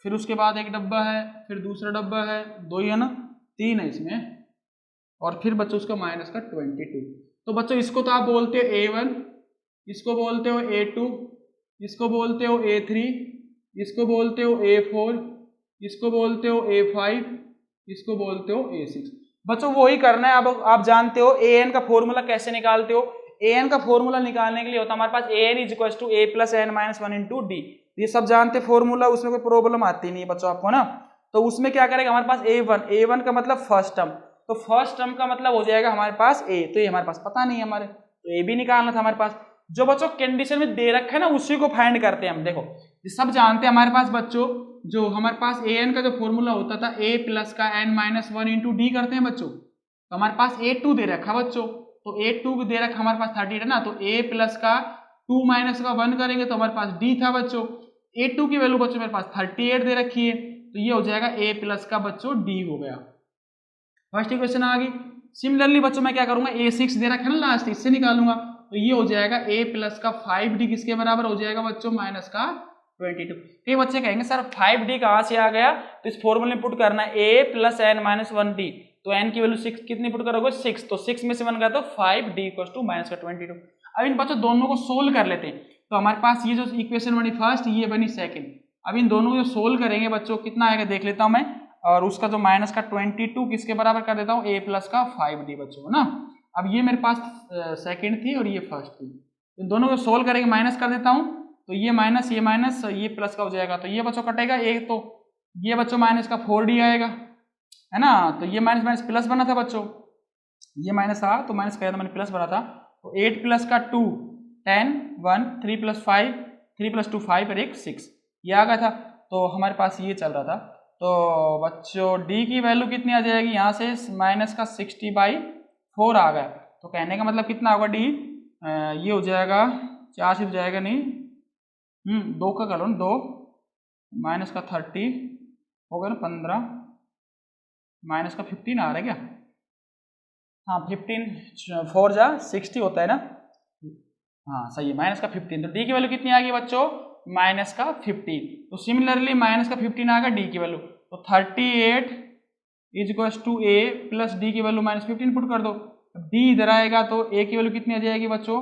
फिर उसके बाद एक डब्बा है, फिर दूसरा डब्बा है, 2 ही है ना, 3 है इसमें, और फिर बच्चों उसका माइनस का 22। तो बच्चों इसको तो आप बोलते हो a1, इसको बोलते हो a2, इसको बोलते हो a3, इसको बोलते हो a4, इसको बोलते हो a5, इसको बोलते हो a6। बच्चों वही करना है। अब आप जानते हो an का फॉर्मूला कैसे निकालते हो, an का फॉर्मूला निकालने के लिए होता है हमारे पास an is equal to a plus n minus 1 into d, ये सब जानते फॉर्मूला, उसमें कोई प्रॉब्लम आती नहीं है बच्चों आपको ना। तो उसमें क्या करेगा हमारे पास a1 का मतलब फर्स्ट टर्म, तो फर्स्ट टर्म का मतलब हो जाएगा हमारे पास a, तो ये हमारे पास पता नहीं है हमारे, तो a भी निकालना था हमारे पास। जो बच्चों कंडीशन में दे रखा है ना उसी को फाइंड करते हैं हम। देखो ये सब जानते हैं हमारे पास बच्चों, जो हमारे पास an का जो फॉर्मूला होता था a प्लस का n माइनस 1 इंटू डी करते हैं बच्चों, तो हमारे पास a2 दे रखा बच्चों, तो a2 दे रखा हमारे पास 38 है ना, तो a प्लस का 2 माइनस का 1 करेंगे तो हमारे पास d था बच्चों, a2 की वैल्यू बच्चों मेरे पास 38 दे रखी है, तो ये हो जाएगा a प्लस का बच्चों d हो गया। फर्स्ट इक्वेशन आ गई। सिमिलरली बच्चों मैं क्या करूंगा, a6 दे रखा है ना लास्ट, इससे निकालूंगा, तो ये हो जाएगा a प्लस का 5d किसके बराबर हो जाएगा बच्चों, माइनस का 22। कई बच्चे कहेंगे सर 5d कहाँ से आ गया, तो इस फॉर्मूले में पुट करना है a plus n minus 1d, तो n की वैल्यू 6 कितनी पुट करोगे 6, तो 6 में से 1 गया तो 5d इक्वल टू माइनस का 22। अब इन बच्चों दोनों को सोल्व कर लेते हैं। तो हमारे पास ये जो इक्वेशन बनी फर्स्ट, ये बनी सेकंड। अब इन दोनों को जो सोल्व करेंगे बच्चों कितना आएगा देख लेता हूं मैं, और उसका जो माइनस का 22 किसके बराबर कर देता हूँ, a प्लस का 5d बच्चों है ना। अब ये मेरे पास सेकंड थी और ये फर्स्ट थी, इन दोनों को सोल्व करेंगे, माइनस कर देता हूँ। तो ये माइनस ये प्लस का हो जाएगा, तो ये बच्चों कटेगा एक, तो ये बच्चों माइनस का 4d आएगा है ना। तो ये माइनस माइनस प्लस बना था बच्चों, ये माइनस था तो माइनस किया था मैंने, प्लस बना था। तो 8 प्लस का 2 10 1 3 प्लस 5 3 प्लस 2 5 और 1 6 ये आ गया था। तो हमारे पास ये चल रहा था। तो बच्चों डी की वैल्यू कितनी आ जाएगी, यहाँ से माइनस का 60/4 आ गया। तो कहने का मतलब कितना होगा डी, ये हो जाएगा 4 से हो जाएगा नहीं, 2 का कर लो ना, 2 माइनस का 30 हो गया ना, 15 माइनस का 15 आ रहा है क्या, हाँ 15 4 जा 60 होता है ना, हाँ सही है, माइनस का 15। तो डी की वैल्यू कितनी आ गई बच्चों, माइनस का 15। तो सिमिलरली माइनस का 15 आ गया डी की वैल्यू, तो 38 is equals to a plus d की वैल्यू माइनस 15 पुट कर दो। डी इधर आएगा तो ए की वैल्यू कितनी आ जाएगी बच्चों,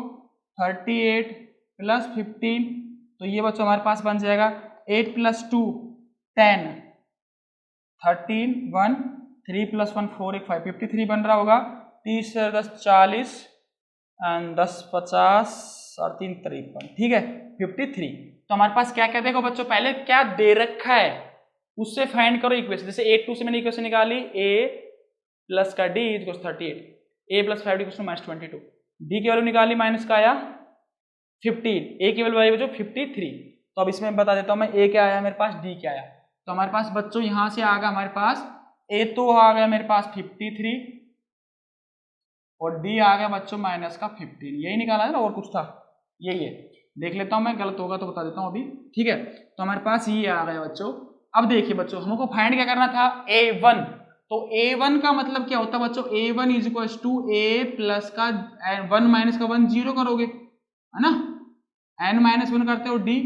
38 प्लस 15। तो ये बच्चों हमारे पास बन जाएगा 8 प्लस 2 10 13 1 3 प्लस 1 4 1 5 53 बन रहा होगा। 30 से 10 40 एंड 10 50 और 3 53, ठीक है 53। तो हमारे पास क्या क्या देखो बच्चों, पहले क्या दे रखा है उससे फाइंड करो इक्वेशन। जैसे 8 2 से मैंने इक्वेशन निकाली, a प्लस का d equals 38, a plus 5d equals minus 22, d की वैल्यू निकाली माइनस का आया 15, a की वैल्यू आई बच्चों 53। तो अब इसमें बता देता हूं मैं a क्या आया मेरे पास, d क्या आया। तो हमारे पास बच्चों यहां से आ गया हमारे पास a तो आ गया मेरे पास 53 और d आ गया बच्चों माइनस का 15, यही निकाला है ना, और कुछ था, यही है। देख लेता हूं मैं, गलत होगा तो बता देता हूं अभी, ठीक है। तो हमारे पास ये आ गया बच्चों। अब देखिए बच्चों हमको फाइंड क्या करना था, a1। तो a1 का मतलब क्या होता है बच्चों, a1 is equal to a plus का 1 माइनस का 1 0 करोगे है ना, n माइनस 1 करते हो d।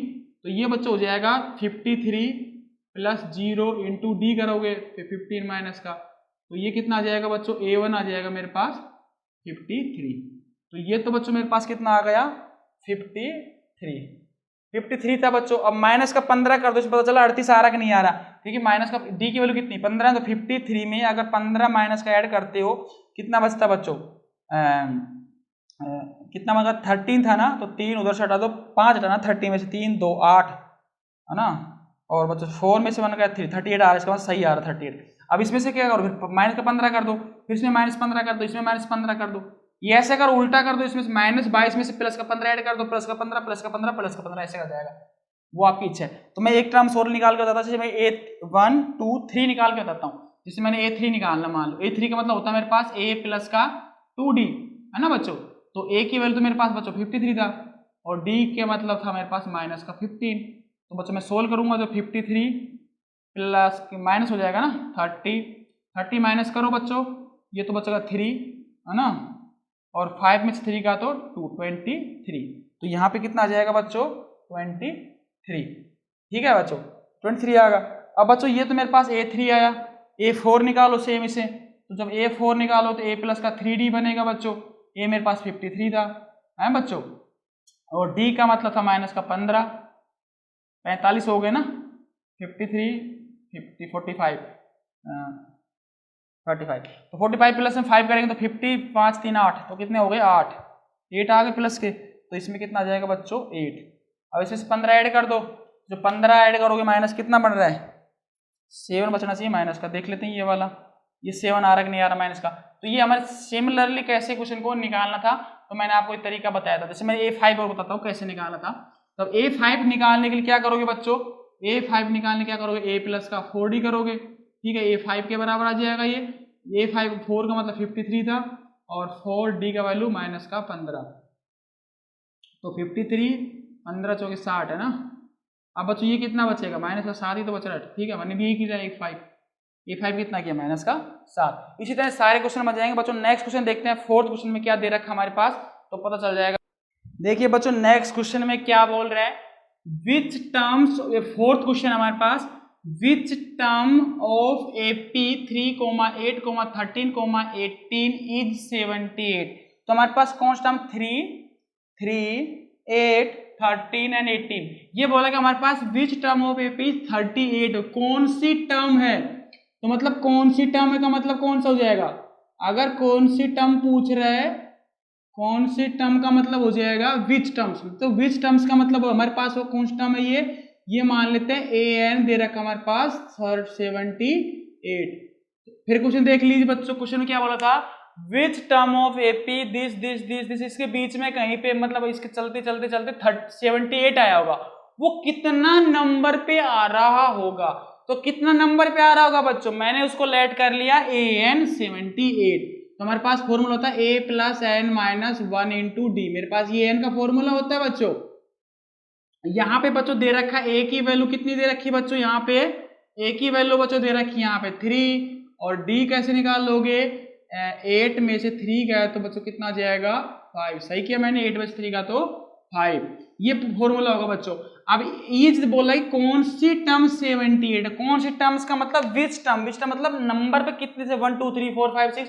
तो ये बच्चों हो जाएगा 53 प्लस 0 इंटू डी करोगे फिर 15 माइनस का, तो ये कितना आ जाएगा बच्चों, a1 आ जाएगा मेरे पास 53। तो ये तो बच्चों मेरे पास कितना आ गया 53 था बच्चों। अब माइनस का 15 कर दो, इसमें पता चला 38 आ रहा कि नहीं आ रहा, क्योंकि माइनस का डी की वैल्यू कितनी 15 है। तो 53 में अगर 15 माइनस का ऐड करते हो कितना बचता बच्चों, कितना मगर 13 था ना, तो 3 उधर से हटा दो, 5 हटाना, 30 में से 3 2 8 है ना, और बच्चों 4 में से 1 गया 3 38 आ रहा है, इसका मतलब सही आ रहा 38। अब इसमें से क्या करो, फिर माइनस का 15 कर दो, फिर इसमें माइनस 15 कर दो, इसमें माइनस 15 कर दो, ये ऐसे अगर उल्टा कर दो, इसमें से माइनस 22 में से प्लस का 15 ऐड कर दो, प्लस का 15 प्लस का 15 प्लस का 15 ऐसे कर जाएगा, वो आपकी इच्छा है। तो मैं एक टर्म और निकाल के बताता हूँ, जैसे मैं A1 2 3 निकाल के बताता हूँ। जैसे मैंने A3 निकालना, मान लो A3 का मतलब होता है मेरे पास A प्लस का 2D है ना बच्चों। तो A की वैल्यू तो मेरे पास बच्चों 53 था और D के मतलब था मेरे पास माइनस का 15। तो बच्चों मैं सोल्व करूंगा तो 53 प्लस माइनस हो जाएगा ना 30 माइनस करो बच्चों, ये तो बचेगा 3 है ना, और 5 में से 3 का तो 23। तो यहाँ पे कितना आ जाएगा बच्चों 23, ठीक है बच्चों 23 आएगा। अब बच्चों ये तो मेरे पास A3 आया, A4 निकालो सेम इसे, तो जब A4 निकालो तो A प्लस का 3D बनेगा बच्चों, A मेरे पास 53 था है बच्चों, और D का मतलब था माइनस का 15, 45 हो गए ना, 53 50 45 35। तो 45 प्लस में 5 करेंगे तो 50 5 3 8, तो कितने हो गए 8 आ गए प्लस के, तो इसमें कितना आ जाएगा बच्चों 8। अब इसमें से 15 ऐड कर दो, जो 15 ऐड करोगे माइनस कितना बन रहा है 7 बचना चाहिए माइनस का, देख लेते हैं ये वाला, ये 7 आ रहा कि नहीं आ रहा माइनस का। तो ये हमारे सिमिलरली कैसे क्वेश्चन को निकालना था, तो मैंने आपको एक तरीका बताया था। जैसे मैं A5 और बताता हूँ कैसे निकाला था। तब A5 निकालने के लिए क्या करोगे बच्चों, A5 निकालने क्या करोगे, A प्लस का 4D करोगे, ठीक है, A5 के बराबर आ जाएगा ये, A5 4 का मतलब 53 था और 4D का वैल्यू माइनस का 15, तो 53 15 चौके 60 है ना। अब बच्चों ये कितना बचेगा माइनस का 7 ही तो बच रहा है, ठीक है, मैंने भी किया A5 कितना किया माइनस का 7। इसी तरह सारे क्वेश्चन बच जाएंगे बच्चों। नेक्स्ट क्वेश्चन देखते हैं, फोर्थ क्वेश्चन में क्या दे रखा हमारे पास, तो पता चल जाएगा। देखिए बच्चों नेक्स्ट क्वेश्चन में क्या बोल रहे हैं, विच टर्म्स, फोर्थ क्वेश्चन हमारे पास, which term of AP 3,8, 13, 18 is 78। तो हमारे पास कौन सा टर्म 3, 8, 13 एंड 18। ये बोला कि हमारे पास विच टर्म ऑफ एपी 38, कौन सी टर्म है, तो मतलब कौन सी टर्म है का मतलब कौन सा हो जाएगा, अगर कौन सी टर्म पूछ रहा है, कौन सी टर्म का मतलब हो जाएगा विच टर्म्स, तो विच टर्म्स का मतलब हमारे पास वो कौन सी टर्म है, ये मान लेते हैं ए एन दे रखा हमारे पास 78। फिर क्वेश्चन देख लीजिए बच्चों, क्वेश्चन में क्या बोला था, विच term of AP this this this this, इसके बीच में कहीं पे मतलब इसके चलते चलते चलते 78 आया होगा, वो कितना नंबर पे आ रहा होगा, तो कितना नंबर पे आ रहा होगा बच्चों, मैंने उसको लेट कर लिया ए एन 78। तो हमारे पास फॉर्मूला होता है a plus n minus 1 into d, मेरे पास ये एन का फॉर्मूला होता है बच्चों। यहाँ पे बच्चों दे रखा ए की वैल्यू कितनी दे रखी बच्चों, यहाँ पे ए की वैल्यू बच्चों दे रखी है यहाँ पे 3, और डी कैसे निकाल लोगे, 8 में से 3 गया तो बच्चों कितना आ जाएगा 5, सही किया मैंने, 8 में से 3 का तो 5, ये फॉर्मूला होगा बच्चों। अब ये बोला कि कौन सी टर्म 78, कौन सी टर्म्स का मतलब विच टर्म मतलब नंबर पे कितने से 1 2 3 4 5 6,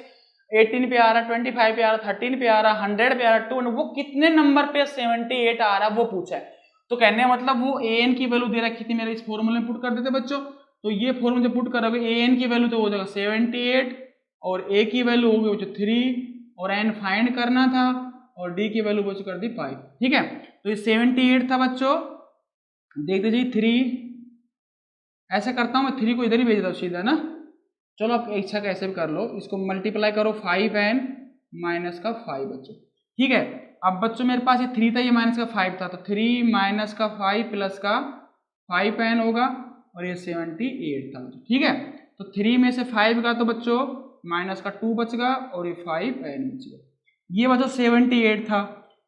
18 पे आ रहा, 25 पे आ रहा, 13 पे आ रहा, 100 पे आ रहा, 2, वो कितने नंबर पे 78 आ रहा वो पूछा है। तो कहने का मतलब वो ए एन की वैल्यू दे रखी थी, मेरे इस फॉर्मूले में पुट कर देते बच्चों, तो ये फॉर्मूला जब पुट करोगे ए एन की वैल्यू तो हो जाएगा 78, और ए की वैल्यू होगी बच्चों 3, और एन फाइंड करना था, और डी की वैल्यू बच्चों कर दी 5, ठीक है। तो ये 78 था बच्चों, देख दीजिए 3, ऐसा करता हूँ मैं 3 को इधर ही भेज देता हूँ सीधा ना, चलो आप इच्छा कैसे भी कर लो, इसको मल्टीप्लाई करो 5n माइनस का 5 बच्चों, ठीक है। अब बच्चों मेरे पास ये 3 था, ये माइनस का 5 था, तो 3 माइनस का 5 प्लस का 5n होगा, और ये 78 था बच्चों, ठीक है। तो 3 में से 5 का तो बच्चों माइनस का 2 बचेगा, और ये 5n बचेगा, ये बच्चों 78 था।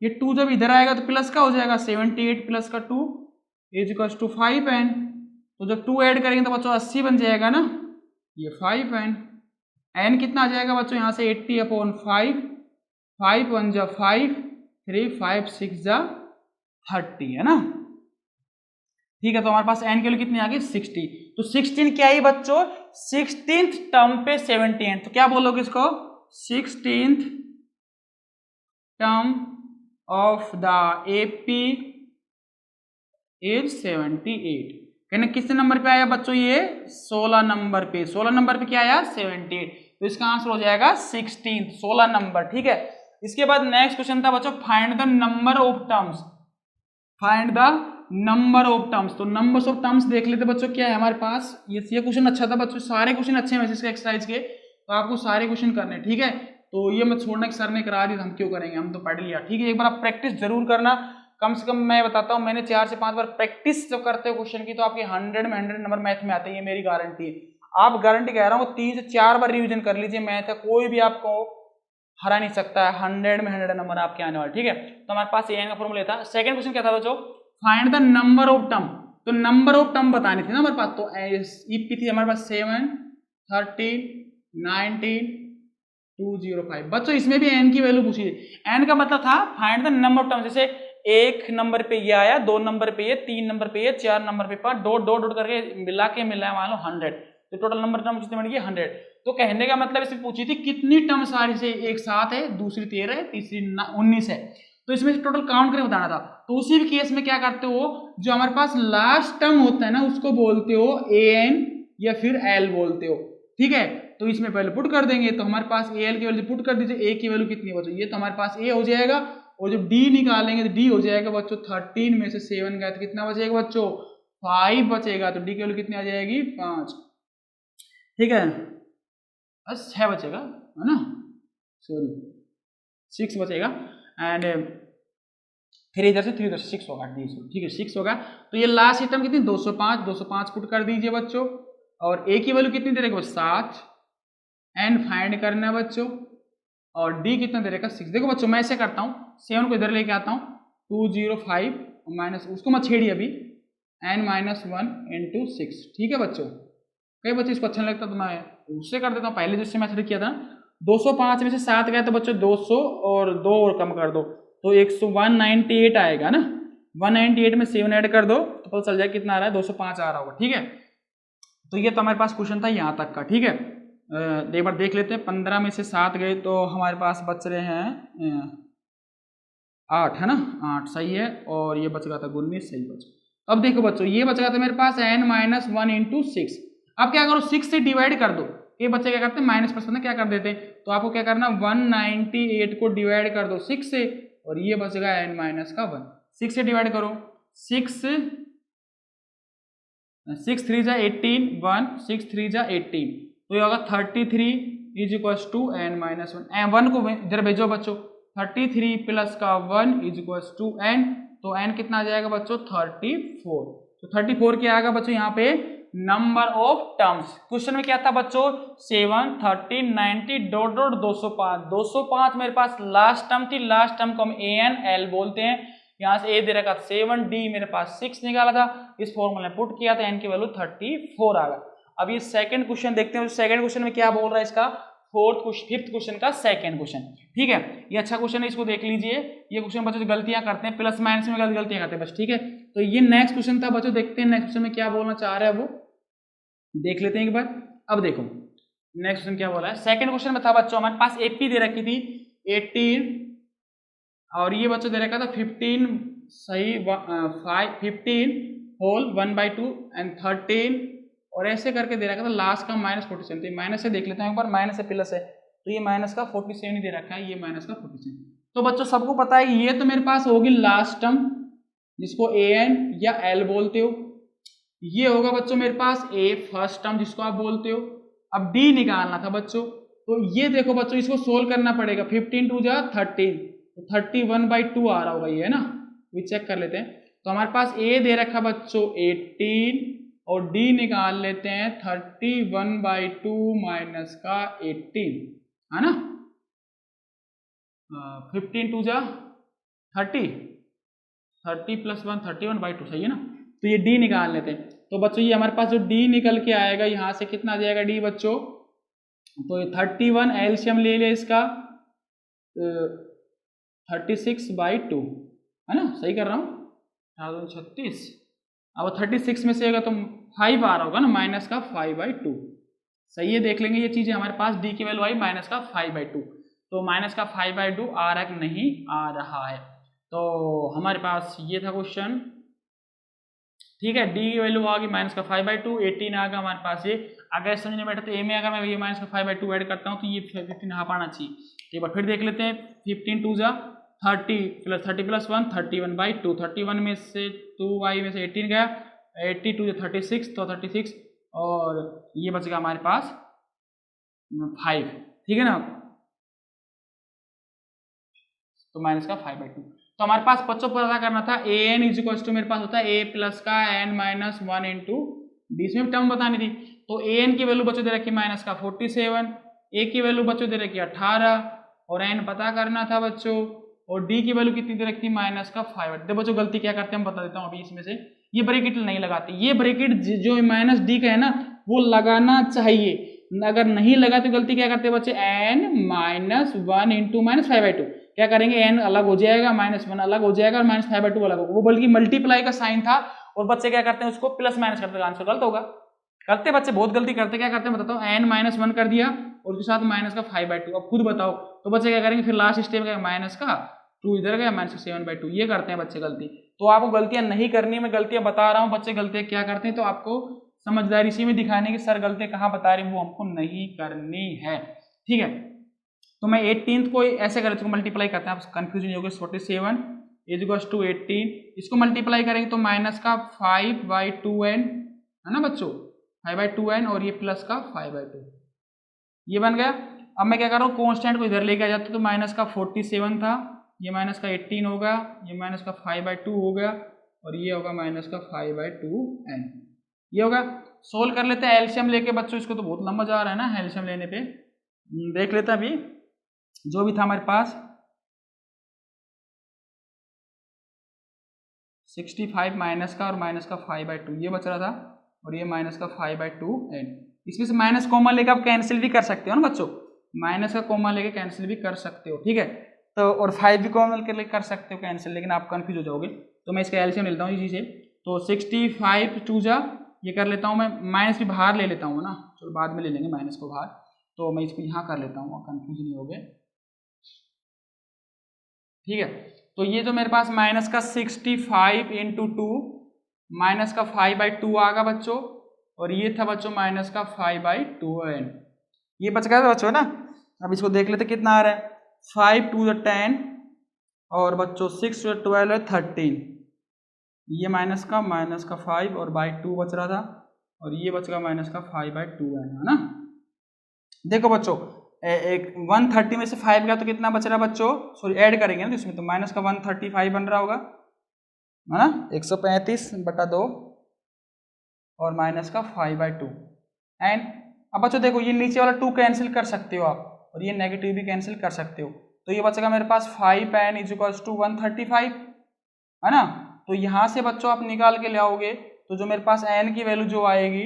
ये 2 जब इधर आएगा तो प्लस का हो जाएगा, 78 प्लस का 2 इज इक्वल्स टू 5n, तो जब 2 ऐड करेंगे तो बच्चों 80 बन जाएगा ना, ये 5n, n कितना आ जाएगा बच्चों यहाँ से 80/5, 5 1 जा 5, 3 5 6 जा 30 है ना, ठीक है। तो हमारे पास n की वैल्यू कितनी आ गई 60, तो 16 क्या है बच्चों, 16th टर्म पे 78, तो क्या बोलोगे इसको, 16th term of the AP is 78, कहना कितने नंबर पे आया बच्चों, ये 16 नंबर पे, 16 नंबर पे क्या आया 78, तो इसका आंसर हो जाएगा 16 नंबर, ठीक है। इसके बाद नेक्स्ट क्वेश्चन था बच्चों, find the number of terms, find the number of terms, तो नंबर्स ऑफ टर्म्स देख लेते बच्चों क्या है हमारे पास, ये क्वेश्चन अच्छा था बच्चों, सारे क्वेश्चन अच्छे हैं वैसे इसके एक्सरसाइज के, तो आपको सारे क्वेश्चन करने, ठीक है। तो ये मत छोड़ना कि सर ने करा दी हम क्यों करेंगे, हम तो पढ़ लिया, ठीक है। एक बार आप प्रैक्टिस जरूर करना, कम से कम मैं बताता हूँ, मैंने 4 से 5 बार प्रैक्टिस जब करते हो क्वेश्चन की तो आपके 100 में 100 नंबर मैथ में आते हैं, ये मेरी गारंटी है। आप गारंटी कह रहा हूँ 3 से 4 बार रिवीजन कर लीजिए मैथ है, कोई भी आपको हरा नहीं सकता है, 100 में 100 नंबर आपके आने वाले, ठीक है। तो हमारे पास एन का फॉर्मूला था। सेकंड क्वेश्चन क्या था बच्चों, find the number of term, तो नंबर ऑफ टर्म बतानी थी ना हमारे पास, तो ईपी थी हमारे पास 7 13 19 205 बच्चों, इसमें भी एन की वैल्यू पूछी थी, एन का मतलब था find the number of term, जैसे 1 नंबर पे ये आया, 2 नंबर पे ये, 3 नंबर पे ये, 4 नंबर पे 5, डॉट डॉट डॉट करके मिला के मिला मान लो 100, तो टोटल नंबर टर्म कितने बन गए 100। तो कहने का मतलब इसमें पूछी थी कितनी टर्म सारी से एक साथ है, दूसरी 13 है, तीसरी 19 है, तो इसमें टोटल काउंट करके बताना था। तो उसी भी केस में क्या करते हो, जो हमारे पास लास्ट टर्म होता है ना उसको बोलते हो an या फिर l बोलते हो, ठीक है। तो इसमें पहले पुट कर देंगे, तो हमारे पास al की वैल्यू पुट कर दीजिए, a की वैल्यू कितनी बच्चों, ये तो हमारे पास a हो जाएगा, और जब d निकालेंगे तो d हो जाएगा बच्चों 13 में से 7 गया तो कितना बचेगा बच्चों 5 बचेगा, तो d की वैल्यू कितनी आ जाएगी 5, ठीक है, बस 6 बचेगा है ना, सॉरी 6 बचेगा, एंड फिर इधर से 3 इधर से 6 होगा, ठीक है 6 होगा। तो ये लास्ट टर्म कितनी 205 पुट कर दीजिए बच्चों, और a की वैल्यू कितनी दे रखा 7, n फाइंड करना है बच्चों, और d कितना दे रखा 6। देखो बच्चों मैं ऐसे करता हूँ, 7 को इधर लेके आता हूँ, 205 माइनस उसको मत छेड़िए अभी, n माइनस 1 इंटू 6, ठीक है बच्चों। कई बच्चे इसको अच्छा नहीं लगता तो मैं उससे कर देता हूँ, पहले जिससे मैथड किया था 205 में से 7 गया तो बच्चों 200 और 2 और कम कर दो तो 198 आएगा ना, 198 में 7 ऐड कर दो तो पता चल जाए कितना आ रहा है 205 आ रहा होगा, ठीक है। तो ये तो हमारे पास क्वेश्चन था यहाँ तक का, ठीक है। एक बार देख लेते हैं, 15 में से 7 गए तो हमारे पास बच रहे हैं 8 है ना, 8 सही है, और ये बच गया था 19 सही बच। अब देखो बच्चों ये बच गया था मेरे पास n माइनस 1 इंटू 6। अब क्या करो 6 से डिवाइड कर दो, ये बच्चे क्या करते हैं माइनस प्लस क्या कर देते हैं, तो आपको क्या करना 198 को डिवाइड कर दो 6 से, और ये बच गया n माइनस का 1। 6 से डिवाइड करो, 6 3 जा 18, 1 6 3 जा 18, तो ये होगा 33 is equal to n minus 1। 1 को इधर भेजो बच्चों, 33 प्लस का 1 इज इक्वल टू n, तो n कितना आ जाएगा बच्चों 34। तो 34 क्या आएगा बच्चों यहाँ पे नंबर ऑफ टर्म्स। क्वेश्चन में क्या था बच्चों 7 13 90 डॉट डॉट 205। 205 मेरे पास लास्ट टर्म थी, लास्ट टर्म को हम an l बोलते हैं। यहाँ से a दे रखा 7, d मेरे पास 6 निकाला था, इस फॉर्मूला में पुट किया था, n की वैल्यू 34 आ गया। अब ये सेकंड क्वेश्चन देखते हैं, सेकंड क्वेश्चन में क्या बोल रहा है इसका, फिफ्थ क्वेश्चन का सेकंड क्वेश्चन। ठीक है, ये अच्छा क्वेश्चन है, इसको देख लीजिए। ये क्वेश्चन बच्चों गलतियां करते हैं, प्लस माइनस में गलतियां करते हैं बस। ठीक है, तो ये नेक्स्ट क्वेश्चन था बच्चों, देखते हैं नेक्स्ट क्वेश्चन में क्या बोलना चाह रहा है वो देख लेते हैं एक बार। अब देखो नेक्स्ट क्वेश्चन क्या बोला है। सेकंड क्वेश्चन में था बच्चों हमारे पास एपी दे रखी थी 18, और ये बच्चों दे रखा था 15 सही 15 होल 1/2 एंड 13, और ऐसे करके दे रखा था लास्ट का माइनस 47। तो माइनस से देख लेते हैं एक बार, माइनस से प्लस है, तो ये माइनस का 47 ही दे रखा है, ये माइनस का 47। तो बच्चों सबको पता है ये तो मेरे पास होगी लास्ट टर्म जिसको an या l बोलते हो, ये होगा बच्चों मेरे पास a फर्स्ट टर्म जिसको आप बोलते हो। अब d निकालना था बच्चों, तो ये देखो बच्चों इसको सोल्व करना पड़ेगा। 15 2 जा 13, तो 31/2 आ रहा होगा ये, है ना, ये चेक कर लेते हैं। तो हमारे पास a दे रखा बच्चों 18, और d निकाल लेते हैं 31/2 माइनस का 18, है ना। 15 2 जा 30, 30 प्लस 1 31/2 सही है ना। तो ये d निकाल लेते हैं। तो बच्चों ये हमारे पास जो d निकल के आएगा यहाँ से कितना आ जाएगा d बच्चों, तो ये 31 एलसीएम ले ले इसका 36/2, है ना, सही कर रहा हूँ 36। अब 36 में से होगा तो 5 आ रहा होगा ना, माइनस का 5/2 सही है। देख लेंगे ये चीजें, हमारे पास d की वैल्यू आई माइनस का 5/2, तो माइनस का 5/2 आ रहा है कि नहीं आ रहा है। तो हमारे पास ये था क्वेश्चन। ठीक है, d की वैल्यू आ गई माइनस का 5/2, 18 आ गया हमारे पास। ये अगर समझने बैठा तो a में अगर मैं ये माइनस का 5/2 ऐड करता हूँ तो ये 15 हाफ आना चाहिए। एक बार फिर देख लेते हैं, 15 2 जा 30 प्लस 1 31/2, 31 में से 2y में से 18 गया, 82 जा 36, तो 36, और ये बच गया हमारे पास 5। ठीक है ना, तो माइनस का 5/2। तो हमारे पास बच्चों पता करना था an इज इक्वल टू मेरे पास होता है a प्लस का n माइनस 1 इंटू डी, इसमें टर्म बतानी थी। तो an की वैल्यू बच्चों दे रखी माइनस का 47, a की वैल्यू बच्चों दे रखी 18, और n पता करना था बच्चों, और d की वैल्यू कितनी दे रखी माइनस का 5। देखो बच्चों गलती क्या करते हैं हम बता देता हूँ अभी। इसमें से ये ब्रैकेट नहीं लगाते, ये ब्रैकेट जो माइनस d का है ना वो लगाना चाहिए, अगर नहीं लगा तो गलती क्या करते हैं बच्चे, n माइनस 1 इंटू माइनस 5/2, क्या करेंगे n अलग हो जाएगा, माइनस 1 अलग हो जाएगा, और माइनस 5/2 अलग होगा, वो बल्कि मल्टीप्लाई का साइन था, और बच्चे क्या करते हैं उसको प्लस माइनस करते हैं, आंसर गलत होगा। करते बच्चे बहुत गलती करते, क्या करते हैं बताता हूँ, n माइनस 1 कर दिया और उसके साथ माइनस का 5/2। अब खुद बताओ तो बच्चे क्या करेंगे, फिर लास्ट स्टेप का माइनस का 2 इधर गया, माइनस का 7/2, ये करते हैं बच्चे गलती। तो आपको गलतियां नहीं करनी, मैं गलतियां बता रहा हूँ बच्चे गलतियां क्या करते हैं, तो आपको समझदारी इसी में दिखाने की सर गलतियां कहाँ बता रहे हैं वो हमको नहीं करनी है। ठीक है, तो मैं 18 को ऐसे कर लेता हूँ, मल्टीप्लाई करते हैं, आप कंफ्यूजन नहीं होगा। 47 इज इक्वल टू 18, इसको मल्टीप्लाई करेंगे तो माइनस का 5/2n, है ना बच्चों, 5/2n, और ये प्लस का 5/2, ये बन गया। अब मैं क्या कर रहा हूँ, कॉन्स्टेंट को इधर लेके आ जाता हूँ, तो माइनस का 47 था, ये माइनस का 18 होगा, ये माइनस का 5/2 हो गया, और ये होगा माइनस का 5/2n, ये होगा। सोल्व कर लेते हैं एलसीएम लेके बच्चों, इसको तो बहुत लंबा जा रहा है ना एलसीएम लेने पे। देख लेते हैं अभी जो भी था हमारे पास, 65 माइनस का और माइनस का 5/2 ये बच रहा था, और ये माइनस का 5/2n। इसमें से माइनस कॉमन लेकर आप कैंसिल भी कर सकते हो ना बच्चों, माइनस का कॉमन लेके कैंसिल भी कर सकते हो। ठीक है, तो और 5 भी कॉमन लेके कर सकते हो कैंसिल, लेकिन आप कंफ्यूज हो जाओगे। तो मैं इसका एलसीएम लेता हूँ इसी से, तो 65 2 जा, ये कर लेता हूँ मैं, माइनस भी बाहर ले लेता हूँ ना, चलो बाद में ले लेंगे माइनस को बाहर, तो मैं इसको यहाँ कर लेता हूँ, कंफ्यूज नहीं हो गए। ठीक है, तो ये जो मेरे पास माइनस का 65 इंटू 2 माइनस का 5/2 आ गया बच्चों, और ये था बच्चों माइनस का 5/2n। ये बच गया था बच्चों ना। अब इसको देख लेते कितना आ रहा है, 5 2 10 और बच्चों 6 12 है 13। ये माइनस का 5 और बाई 2 बच रहा था, और ये बच गया माइनस का 5/2n, है ना। देखो बच्चों एक 130 में से 5 गया तो कितना बच रहा है बच्चों, सॉरी ऐड करेंगे ना इसमें, तो माइनस का 135 बन रहा होगा, है ना, 135/2 और माइनस का 5/2 एंड अब बच्चों देखो ये नीचे वाला 2 कैंसिल कर सकते हो आप, और ये नेगेटिव भी कैंसिल कर सकते हो, तो ये बचेगा मेरे पास 5n = 135, है ना। तो यहाँ से बच्चों आप निकाल के ले आओगे तो जो मेरे पास n की वैल्यू जो आएगी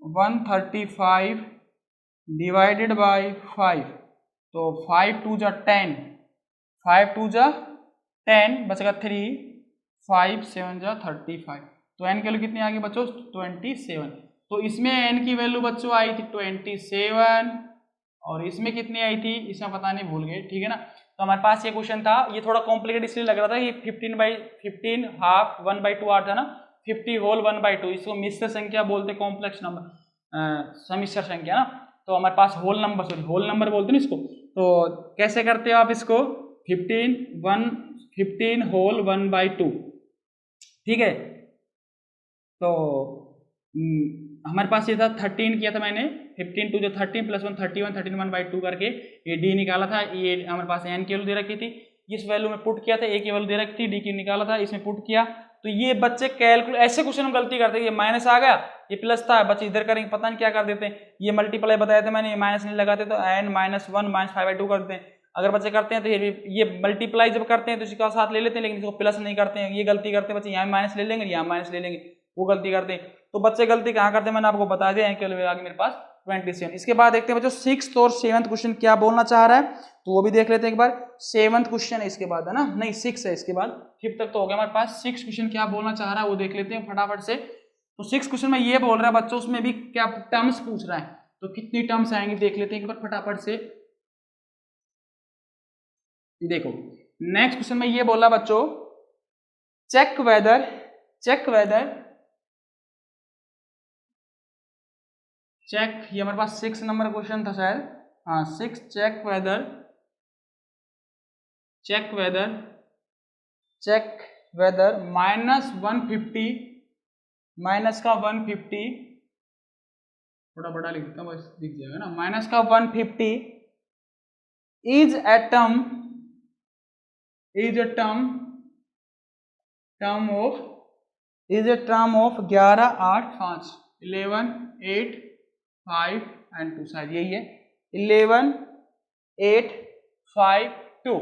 135 डिवाइडेड बाई 5, तो 5 2 जा 10, 5 2 जा 10 बचेगा 3, 5 7 जा 35, तो n की वैल्यू कितनी आ गई बच्चों 27। तो इसमें n की वैल्यू बच्चों आई थी 27, और इसमें कितनी आई थी इसमें पता नहीं, भूल गए, ठीक है ना। तो हमारे पास ये क्वेश्चन था, ये थोड़ा कॉम्प्लिकेटेड इसलिए लग रहा था, ये 15/15 हाफ 1/2 आ था ना, 50 होल 1/2, इसको मिश्र संख्या बोलते, कॉम्प्लेक्स नंबर समिश्र संख्या ना। तो हमारे पास whole number, sorry whole number बोलते हैं इसको, तो कैसे करते हो आप इसको 15 होल 1/2, ठीक है। तो हमारे पास ये था 13 किया था मैंने, 15 2 जो 13 + 1 31, 13 1/2 करके ये d निकाला था, ये हमारे पास n की वैल्यू दे रखी थी, इस वैल्यू में पुट किया था, a की वैल्यू दे रखी थी, d की निकाला था, इसमें पुट किया। तो ये बच्चे कैलकुलेट ऐसे क्वेश्चन में गलती करते हैं, ये माइनस आ गया, ये प्लस था, बच्चे इधर करेंगे पता नहीं क्या कर देते हैं, ये मल्टीप्लाई बताया था मैंने, ये माइनस नहीं लगाते तो n -1 -5/2 कर देते हैं। अगर बच्चे करते हैं तो ये मल्टीप्लाई जब करते हैं तो इसका साथ ले लेते हैं, लेकिन इसको प्लस नहीं करते हैं, ये गलती करते हैं बच्चे, यहाँ माइनस ले लेंगे, यहाँ माइनस ले लेंगे, वो गलती करते हैं। तो बच्चे गलती कहाँ करते हैं मैंने आपको बता दिया, आगे मेरे पास 27। इसके बाद देखते हैं बच्चों 6th और 7th क्वेश्चन क्या बोलना चाह रहा है, तो वो भी देख लेते हैं एक बार। 7th क्वेश्चन है इसके बाद, है ना, नहीं 6 है इसके बाद, 5th तक तो हो गया हमारे पास। 6th क्वेश्चन क्या बोलना चाह रहा है वो देख लेते हैं फटाफट से। तो 6th क्वेश्चन में ये बोल रहा है बच्चों, उसमें भी क्या टर्म्स पूछ रहा है, तो कितनी टर्म्स आएंगी देख लेते हैं एक बार फटाफट से। देखो नेक्स्ट क्वेश्चन में ये बोला बच्चों, चेक वेदर चेक, ये हमारे पास 6 नंबर क्वेश्चन था शायद, हाँ 6, चेक वेदर -150 माइनस का 150, थोड़ा बड़ा लिख देता हूँ बस दिख जाएगा ना, माइनस का 150 is a term of 11 8 5 11 8 5 and 2, शायद यही है 11 8 5 2।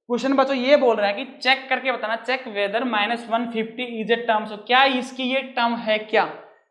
क्वेश्चन बच्चों ये बोल रहा है कि चेक करके बताना, check whether -150 is a term, so क्या इसकी ये टर्म है क्या।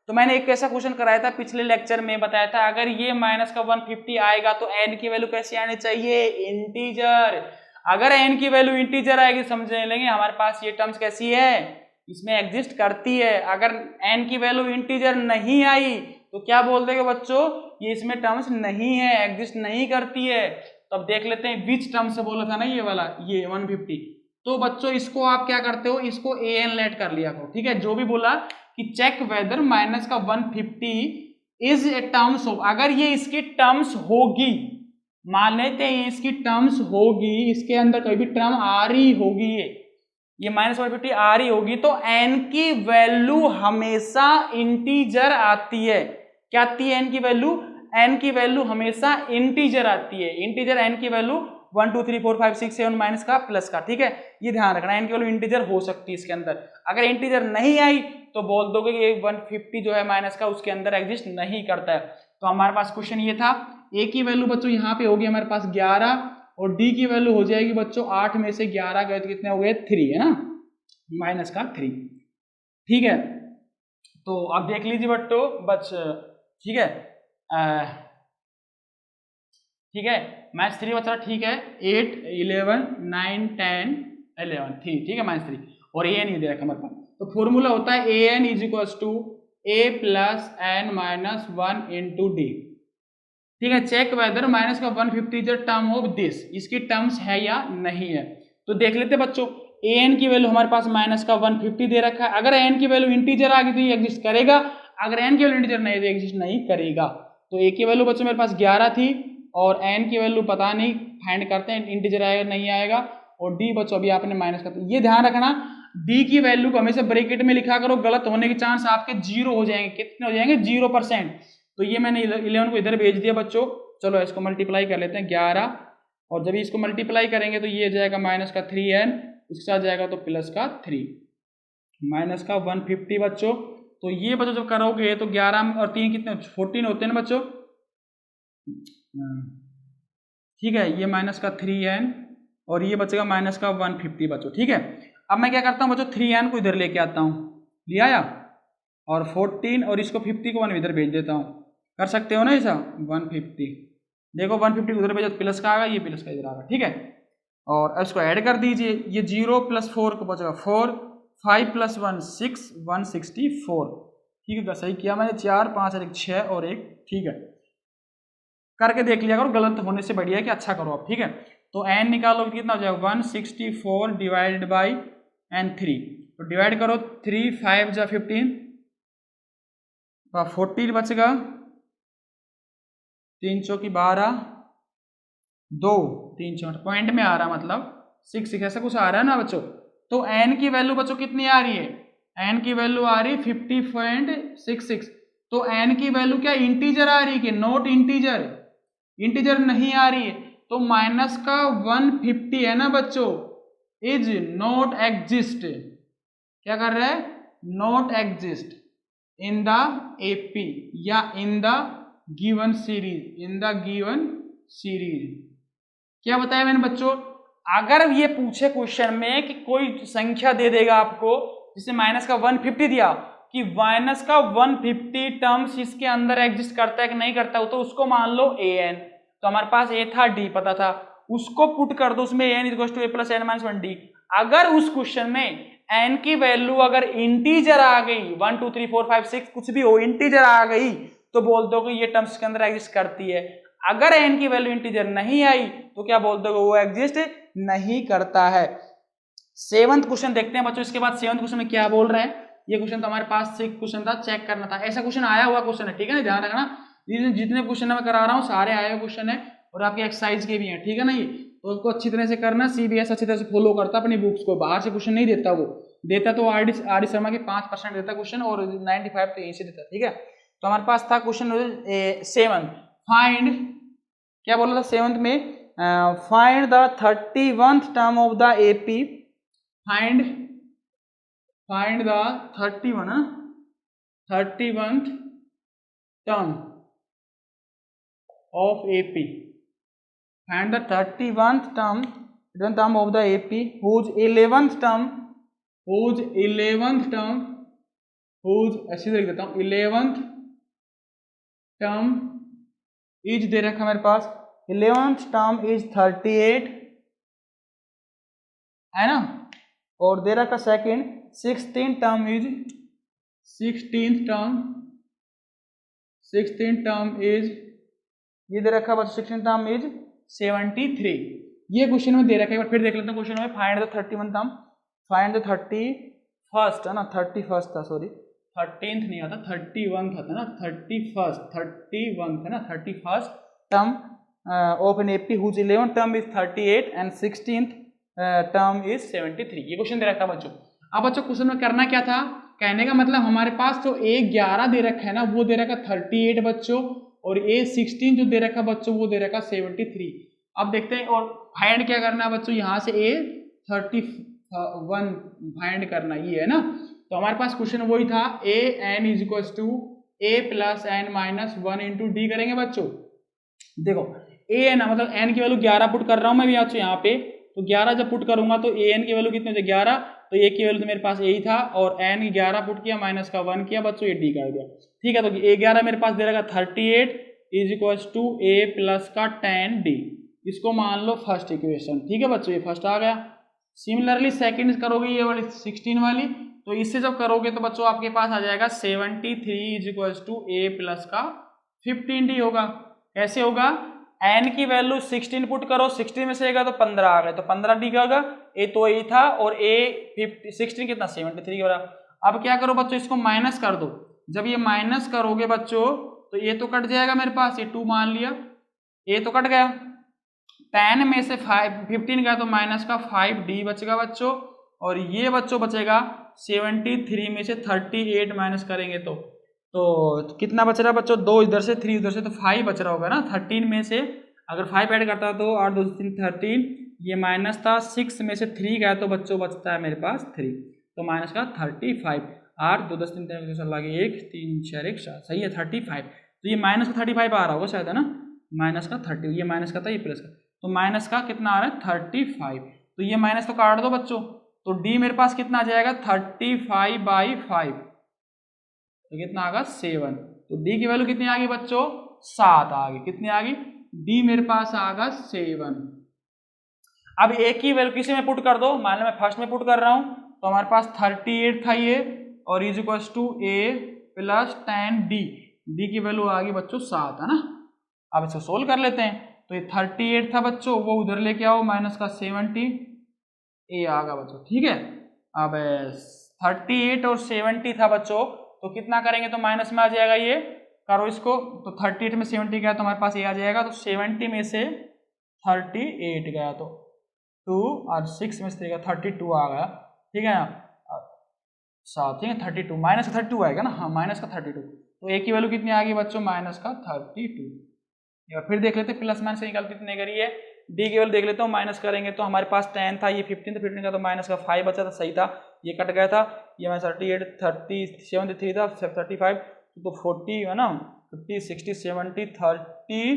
तो मैंने एक ऐसा क्वेश्चन कराया था पिछले लेक्चर में, बताया था अगर ये माइनस का 150 आएगा तो n की वैल्यू कैसे आनी चाहिए, इंटीजर। अगर n की वैल्यू इंटीजर आएगी समझ लेंगे हमारे पास ये टर्म्स कैसी है, इसमें एग्जिस्ट करती है। अगर n की वैल्यू इंटीजर नहीं आई तो क्या बोल देंगे बच्चों, ये इसमें टर्म्स नहीं है, एग्जिस्ट नहीं करती है। तो अब देख लेते हैं विच टर्म से बोला था ना ये वाला, ये 150। तो बच्चों इसको आप क्या करते हो, इसको an लेट कर लिया करो, ठीक है। जो भी बोला कि चेक वेदर माइनस का 150 इज ए टर्म्स ऑफ, अगर ये इसकी टर्म्स होगी, मान लेते हैं इसकी टर्म्स होगी, इसके अंदर कोई भी टर्म आ रही होगी, ये -150 आ रही होगी, तो n की वैल्यू हमेशा इंटीजर आती है। क्या आती है n की वैल्यू, n की वैल्यू हमेशा इंटीजर आती है। इंटीजर n की वैल्यू 1 2 3 4 5 6 7 माइनस का प्लस का, ठीक है, ये ध्यान रखना, n की वैल्यू इंटीजर हो सकती है इसके अंदर। अगर इंटीजर नहीं आई तो बोल दोगे कि 150 जो है माइनस का उसके अंदर एग्जिस्ट नहीं करता है। तो हमारे पास क्वेश्चन ये था, a की वैल्यू बच्चों यहाँ पे होगी हमारे पास 11 और d की वैल्यू हो जाएगी बच्चों 8 में से 11 गए तो कितने हो गए 3, है ना, माइनस का 3, ठीक है। तो अब देख लीजिए बच्चों बच, ठीक है, ठीक है, माइनस 3 बच रहा, ठीक है, 8 11 9 10 11 3, ठीक है, -3, और an ये दे रखा हमारे पास। तो फॉर्मूला होता है an = a + n - 1 × d, ठीक है। चेक वेदर माइनस का 150 is a term of this, इसकी टर्म्स है या नहीं है। तो देख लेते बच्चों, ए एन की वैल्यू हमारे पास माइनस का 150 दे रखा है। अगर एन की वैल्यू इंटीजर आ गई तो ये एग्जिस्ट करेगा, अगर एन की वैल्यू इंटीजर नहीं तो एग्जिस्ट नहीं करेगा। तो ए की वैल्यू बच्चों मेरे पास 11 थी और एन की वैल्यू पता नहीं, फाइंड करते हैं इंटीजर आएगा नहीं आएगा। और डी बच्चों अभी आपने माइनस करते, ये ध्यान रखना डी की वैल्यू को हमेशा ब्रैकेट में लिखा करो, गलत होने के चांस आपके 0 हो जाएंगे। कितने हो जाएंगे? 0%। तो ये मैंने 11 को इधर भेज दिया बच्चों। चलो इसको मल्टीप्लाई कर लेते हैं 11, और जब इसको मल्टीप्लाई करेंगे तो ये जाएगा माइनस का 3n, इसके साथ जाएगा तो प्लस का 3, माइनस का 150 बच्चों। तो ये बच्चों जब करोगे तो 11 और 3 कितने 14 होते हैं ना बच्चों, ठीक है। ये माइनस का 3n और ये बचेगा माइनस का 150 बच्चों, ठीक है। अब मैं क्या करता हूँ बच्चों, 3n को इधर लेके आता हूँ, ले आया, और 14 और इसको 50 को 1 इधर भेज देता हूँ। कर सकते हो ना ऐसा? 150 देखो 150 उधर भेजो, प्लस का आएगा, ये प्लस का इधर आएगा, ठीक है। और इसको ऐड कर दीजिए, ये 0 + 4 को बचेगा 4, 5 + 1 6, 164, ठीक है। सही किया मैंने, 4 5 और 1 6 और 1, ठीक है। करके देख लिया करो, गलत होने से बढ़िया है कि अच्छा करो आप, ठीक है। तो n निकालो कितना हो जाएगा 164 डिवाइडेड बाई n3, तो डिवाइड करो 3 5 जा 15, 14 बचेगा, 3 चौकी 12, 2 3 चौट पॉइंट में आ रहा, मतलब 6 6 ऐसा कुछ आ रहा है ना बच्चों। तो n की वैल्यू बच्चों कितनी आ रही है? n की वैल्यू आ रही है 50.66। तो n की वैल्यू क्या इंटीजर आ रही है कि नॉट इंटीजर? इंटीजर नहीं आ रही है, तो माइनस का 150 है ना बच्चों, इज नॉट एग्जिस्ट। क्या कर रहा है? Not exist in the AP या in the given series, in the given series. क्या बताया मैंने बच्चों? अगर ये पूछे क्वेश्चन में कि कोई संख्या दे देगा आपको जिसे माइनस का 150 दिया, कि माइनस का 150 टर्म्स इसके अंदर एग्जिस्ट करता है कि नहीं करता, तो उसको मान लो an। तो हमारे पास a था, d पता था, उसको पुट कर दो उसमें n = a + n - 1d। अगर उस क्वेश्चन में n की वैल्यू अगर इंटीजर आ गई, 1 2 3 4 5 6 कुछ भी हो, इंटीजर आ गई, तो बोल दो कि ये टर्म्स के अंदर एग्जिस्ट करती है। अगर n की वैल्यू इंटीजर नहीं आई तो क्या बोल दोगे? वो एग्जिस्ट नहीं करता है। 7th क्वेश्चन देखते हैं बच्चों। इसके बाद 7th क्वेश्चन में क्या बोल रहे हैं? ये क्वेश्चन तो हमारे पास से क्वेश्चन था, चेक करना था। ऐसा क्वेश्चन आया हुआ क्वेश्चन है, ठीक है ना, ध्यान रखना। जितने क्वेश्चन मैं करा रहा हूँ सारे आए हुए क्वेश्चन है और आपके एक्सरसाइज के भी हैं, ठीक है ना। ये तो उसको अच्छी तरह से करना। सीबीएस अच्छी तरह से फॉलो करता अपनी बुक्स को, बाहर से क्वेश्चन नहीं देता। वो देता तो आर डी शर्मा के 5% देता क्वेश्चन, और 95 तो यहीं से देता, ठीक है। तो हमारे पास था क्वेश्चन 7, फाइंड, क्या बोला था 7th में? Find the 31th term of the AP, find the 31th term of AP, find the 31th term of the AP whose 11th term ऐसे लिख देता हूँ, 11th टर्म इज दे रखा मेरे पास, 11th टर्म इज 38 है ना, और दे रखा second 16th term is 16th term is ये दे रखा बस 16th टर्म इज 73। ये क्वेश्चन में दे रखा है, एक बार फिर देख लेते हैं क्वेश्चन में। Find the 31th term, find the 31st है ना, 31st था, सॉरी 13th नहीं आता, 31 था ना, 31st है ना, 31st term of an AP whose 11th term is 38 and 16th term is 73। ये क्वेश्चन दे रखा बच्चों। अब बच्चों क्वेश्चन में करना क्या था? कहने का मतलब हमारे पास जो A11 दे रखा है ना, वो दे रखा 38 बच्चों, और A16 जो दे रखा बच्चों वो दे रखा 73। अब देखते हैं, और फाइंड क्या करना है बच्चों? यहाँ से A31 फाइंड करना, ये है ना। तो हमारे पास क्वेश्चन वही था, an = a + n - 1 × d करेंगे बच्चों। देखो an मतलब n की वैल्यू 11 पुट कर रहा हूँ मैं भी यहाँ पे, तो 11 जब पुट करूंगा तो an की वैल्यू कितनी हो जाए 11, तो a की वैल्यू तो मेरे पास यही था, और n 11 पुट किया, माइनस का 1 किया बच्चों, ये d कर दिया, ठीक है। तो A11 मेरे पास दे रखा 38 = a + का 10d, इसको मान लो फर्स्ट इक्वेशन, ठीक है बच्चों, ये फर्स्ट आ गया। सिमिलरली सेकंड करोगे ये वाली 16 वाली, तो इससे जब करोगे तो बच्चों आपके पास आ जाएगा 73 = a + का 15d होगा। कैसे होगा? n की वैल्यू 16 पुट करो, 16 में से आएगा तो 15 आ गए, तो 15d का होगा ए तो ए था और ए 16 कितना 73 हो रहा। अब क्या करो बच्चों, इसको माइनस कर दो। जब ये माइनस करोगे बच्चों तो ये तो कट जाएगा मेरे पास, ये 2 मान लिया, ए तो कट गया। 10 में से 15 गया तो माइनस का 5d बचेगा बच्चों, और ये बच्चों बचेगा 73 में से 38 माइनस करेंगे तो कितना बच रहा है बच्चों, 2 इधर से 3 उधर से, तो 5 बच रहा होगा ना। 13 में से अगर 5 ऐड करता है तो 8 2 3 13, ये माइनस था, 6 में से 3 गया तो बच्चों बचता है मेरे पास 3, तो माइनस का 35। 8 2 10 3 लगे 1 3 4 1 7, सही है 35। तो ये माइनस का 35 आ रहा होगा शायद, है ना, माइनस का 30, ये माइनस का था ये प्लस का, तो माइनस का कितना आ रहा है 35। तो ये माइनस तो काट दो बच्चों, तो डी मेरे पास कितना आ जाएगा 35/5, तो कितना आ गया 7। तो डी की वैल्यू कितनी आ गई बच्चों 7 आ गई, कितनी आ गई, डी मेरे पास आ गया 7। अब ए की वैल्यू किसी में पुट कर दो, मान लो मैं फर्स्ट में पुट कर रहा हूं, तो हमारे पास 38 था ये, और is equal to a plus 10d, d की वैल्यू आ गई बच्चों 7, है ना। अब इसको सोल्व कर लेते हैं, तो ये 38 था बच्चों, वो उधर लेके आओ माइनस का 70, ए आ गया बच्चों, ठीक है। अब 38 और 70 था बच्चों, तो कितना करेंगे तो माइनस में आ जाएगा, ये करो इसको, तो 38 में 70 गया तो हमारे पास ये आ जाएगा, तो 70 में से 38 गया तो 2 और 6 में से 32 आ गया, ठीक है ना, 7, ठीक है 32 माइनस का 32 आएगा ना, हाँ माइनस का 32, तो ए की वैल्यू कितनी आ गई बच्चों माइनस का 32। फिर देख लेते प्लस माइनस की गलती कितने करी है, डी की वैल्यू देख लेते हो, माइनस करेंगे तो हमारे पास 10 था, ये 15 था, 15 का तो माइनस का 5 बचा था, सही था, ये कट गया था, ये मैं 38 30 73 था 35, तो 40 है ना, 50 60 70 32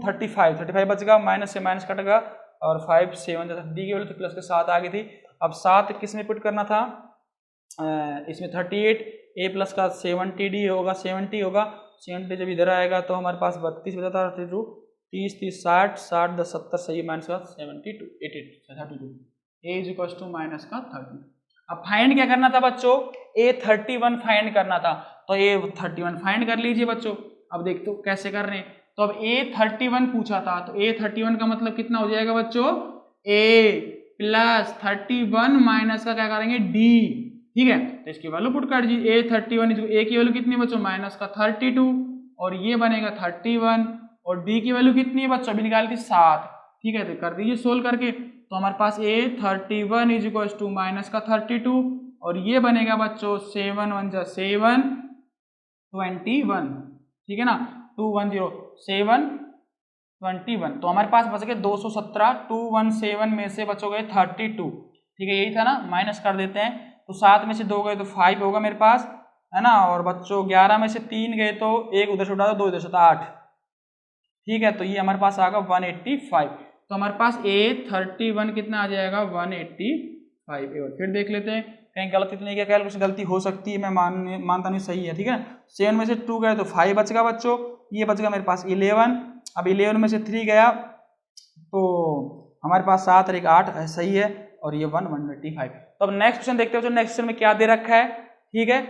35 बचेगा, माइनस से माइनस कट गया, और 5 7 डी की वैल्यू तो प्लस के 7 आ गई थी। अब 7 किस में पुट करना था, इसमें 38 ए प्लस का 70d होगा, 70 होगा, 70 जब इधर आएगा तो हमारे पास 32 बचा था, 32 30 30 60 60 10 70, सही, माइनस का 72 32, ए इज इक्वल टू माइनस का 30। अब फाइंड क्या करना था बच्चों, ए 31 फाइंड करना था, तो ए 31 फाइंड कर लीजिए बच्चों। अब देखते हो कैसे कर रहे हैं, तो अब ए 31 पूछा था, तो ए 31 का मतलब कितना हो जाएगा बच्चों, ए प्लस 31 माइनस का क्या करेंगे डी, ठीक है, तो इसकी वैल्यू पुट कर दीजिए, ए 31, ए की वैल्यू कितनी बच्चों माइनस का 32, और ये बनेगा 31, और डी की वैल्यू कितनी है बच्चों अभी निकाली थी 7, ठीक है, तो कर दीजिए सोल्व करके, तो हमारे पास ए 31 इज इक्वल टू माइनस का 32, और ये बनेगा बच्चों 7 1 जा 7 21, ठीक है ना, 210 7 21, तो हमारे पास बच गए 217, 217 में से बचो गए 32, ठीक है, यही था ना, माइनस कर देते हैं, तो 7 में से 2 गए तो 5 होगा मेरे पास, है ना, और बच्चों 11 में से 3 गए तो 1 उधर से उठा दो 2 इधर से, तो 8, ठीक है, तो ये हमारे पास आ गया 185, तो हमारे पास ए 31 कितना आ जाएगा 185। फिर देख लेते हैं कहीं गलती तो नहीं किया, कैलकुलेशन गलती हो सकती है, मैं मानता नहीं, सही है, ठीक है। 7 में से 2 गए तो 5 बचेगा बच्चों, ये बचेगा मेरे पास 11, अब 11 में से 3 गया तो हमारे पास 7 और 1 8, सही है, और ये 185। तो अब नेक्स्ट क्वेश्चन देखते हो, जो नेक्स्ट क्वेश्चन में क्या दे रखा है, ठीक है,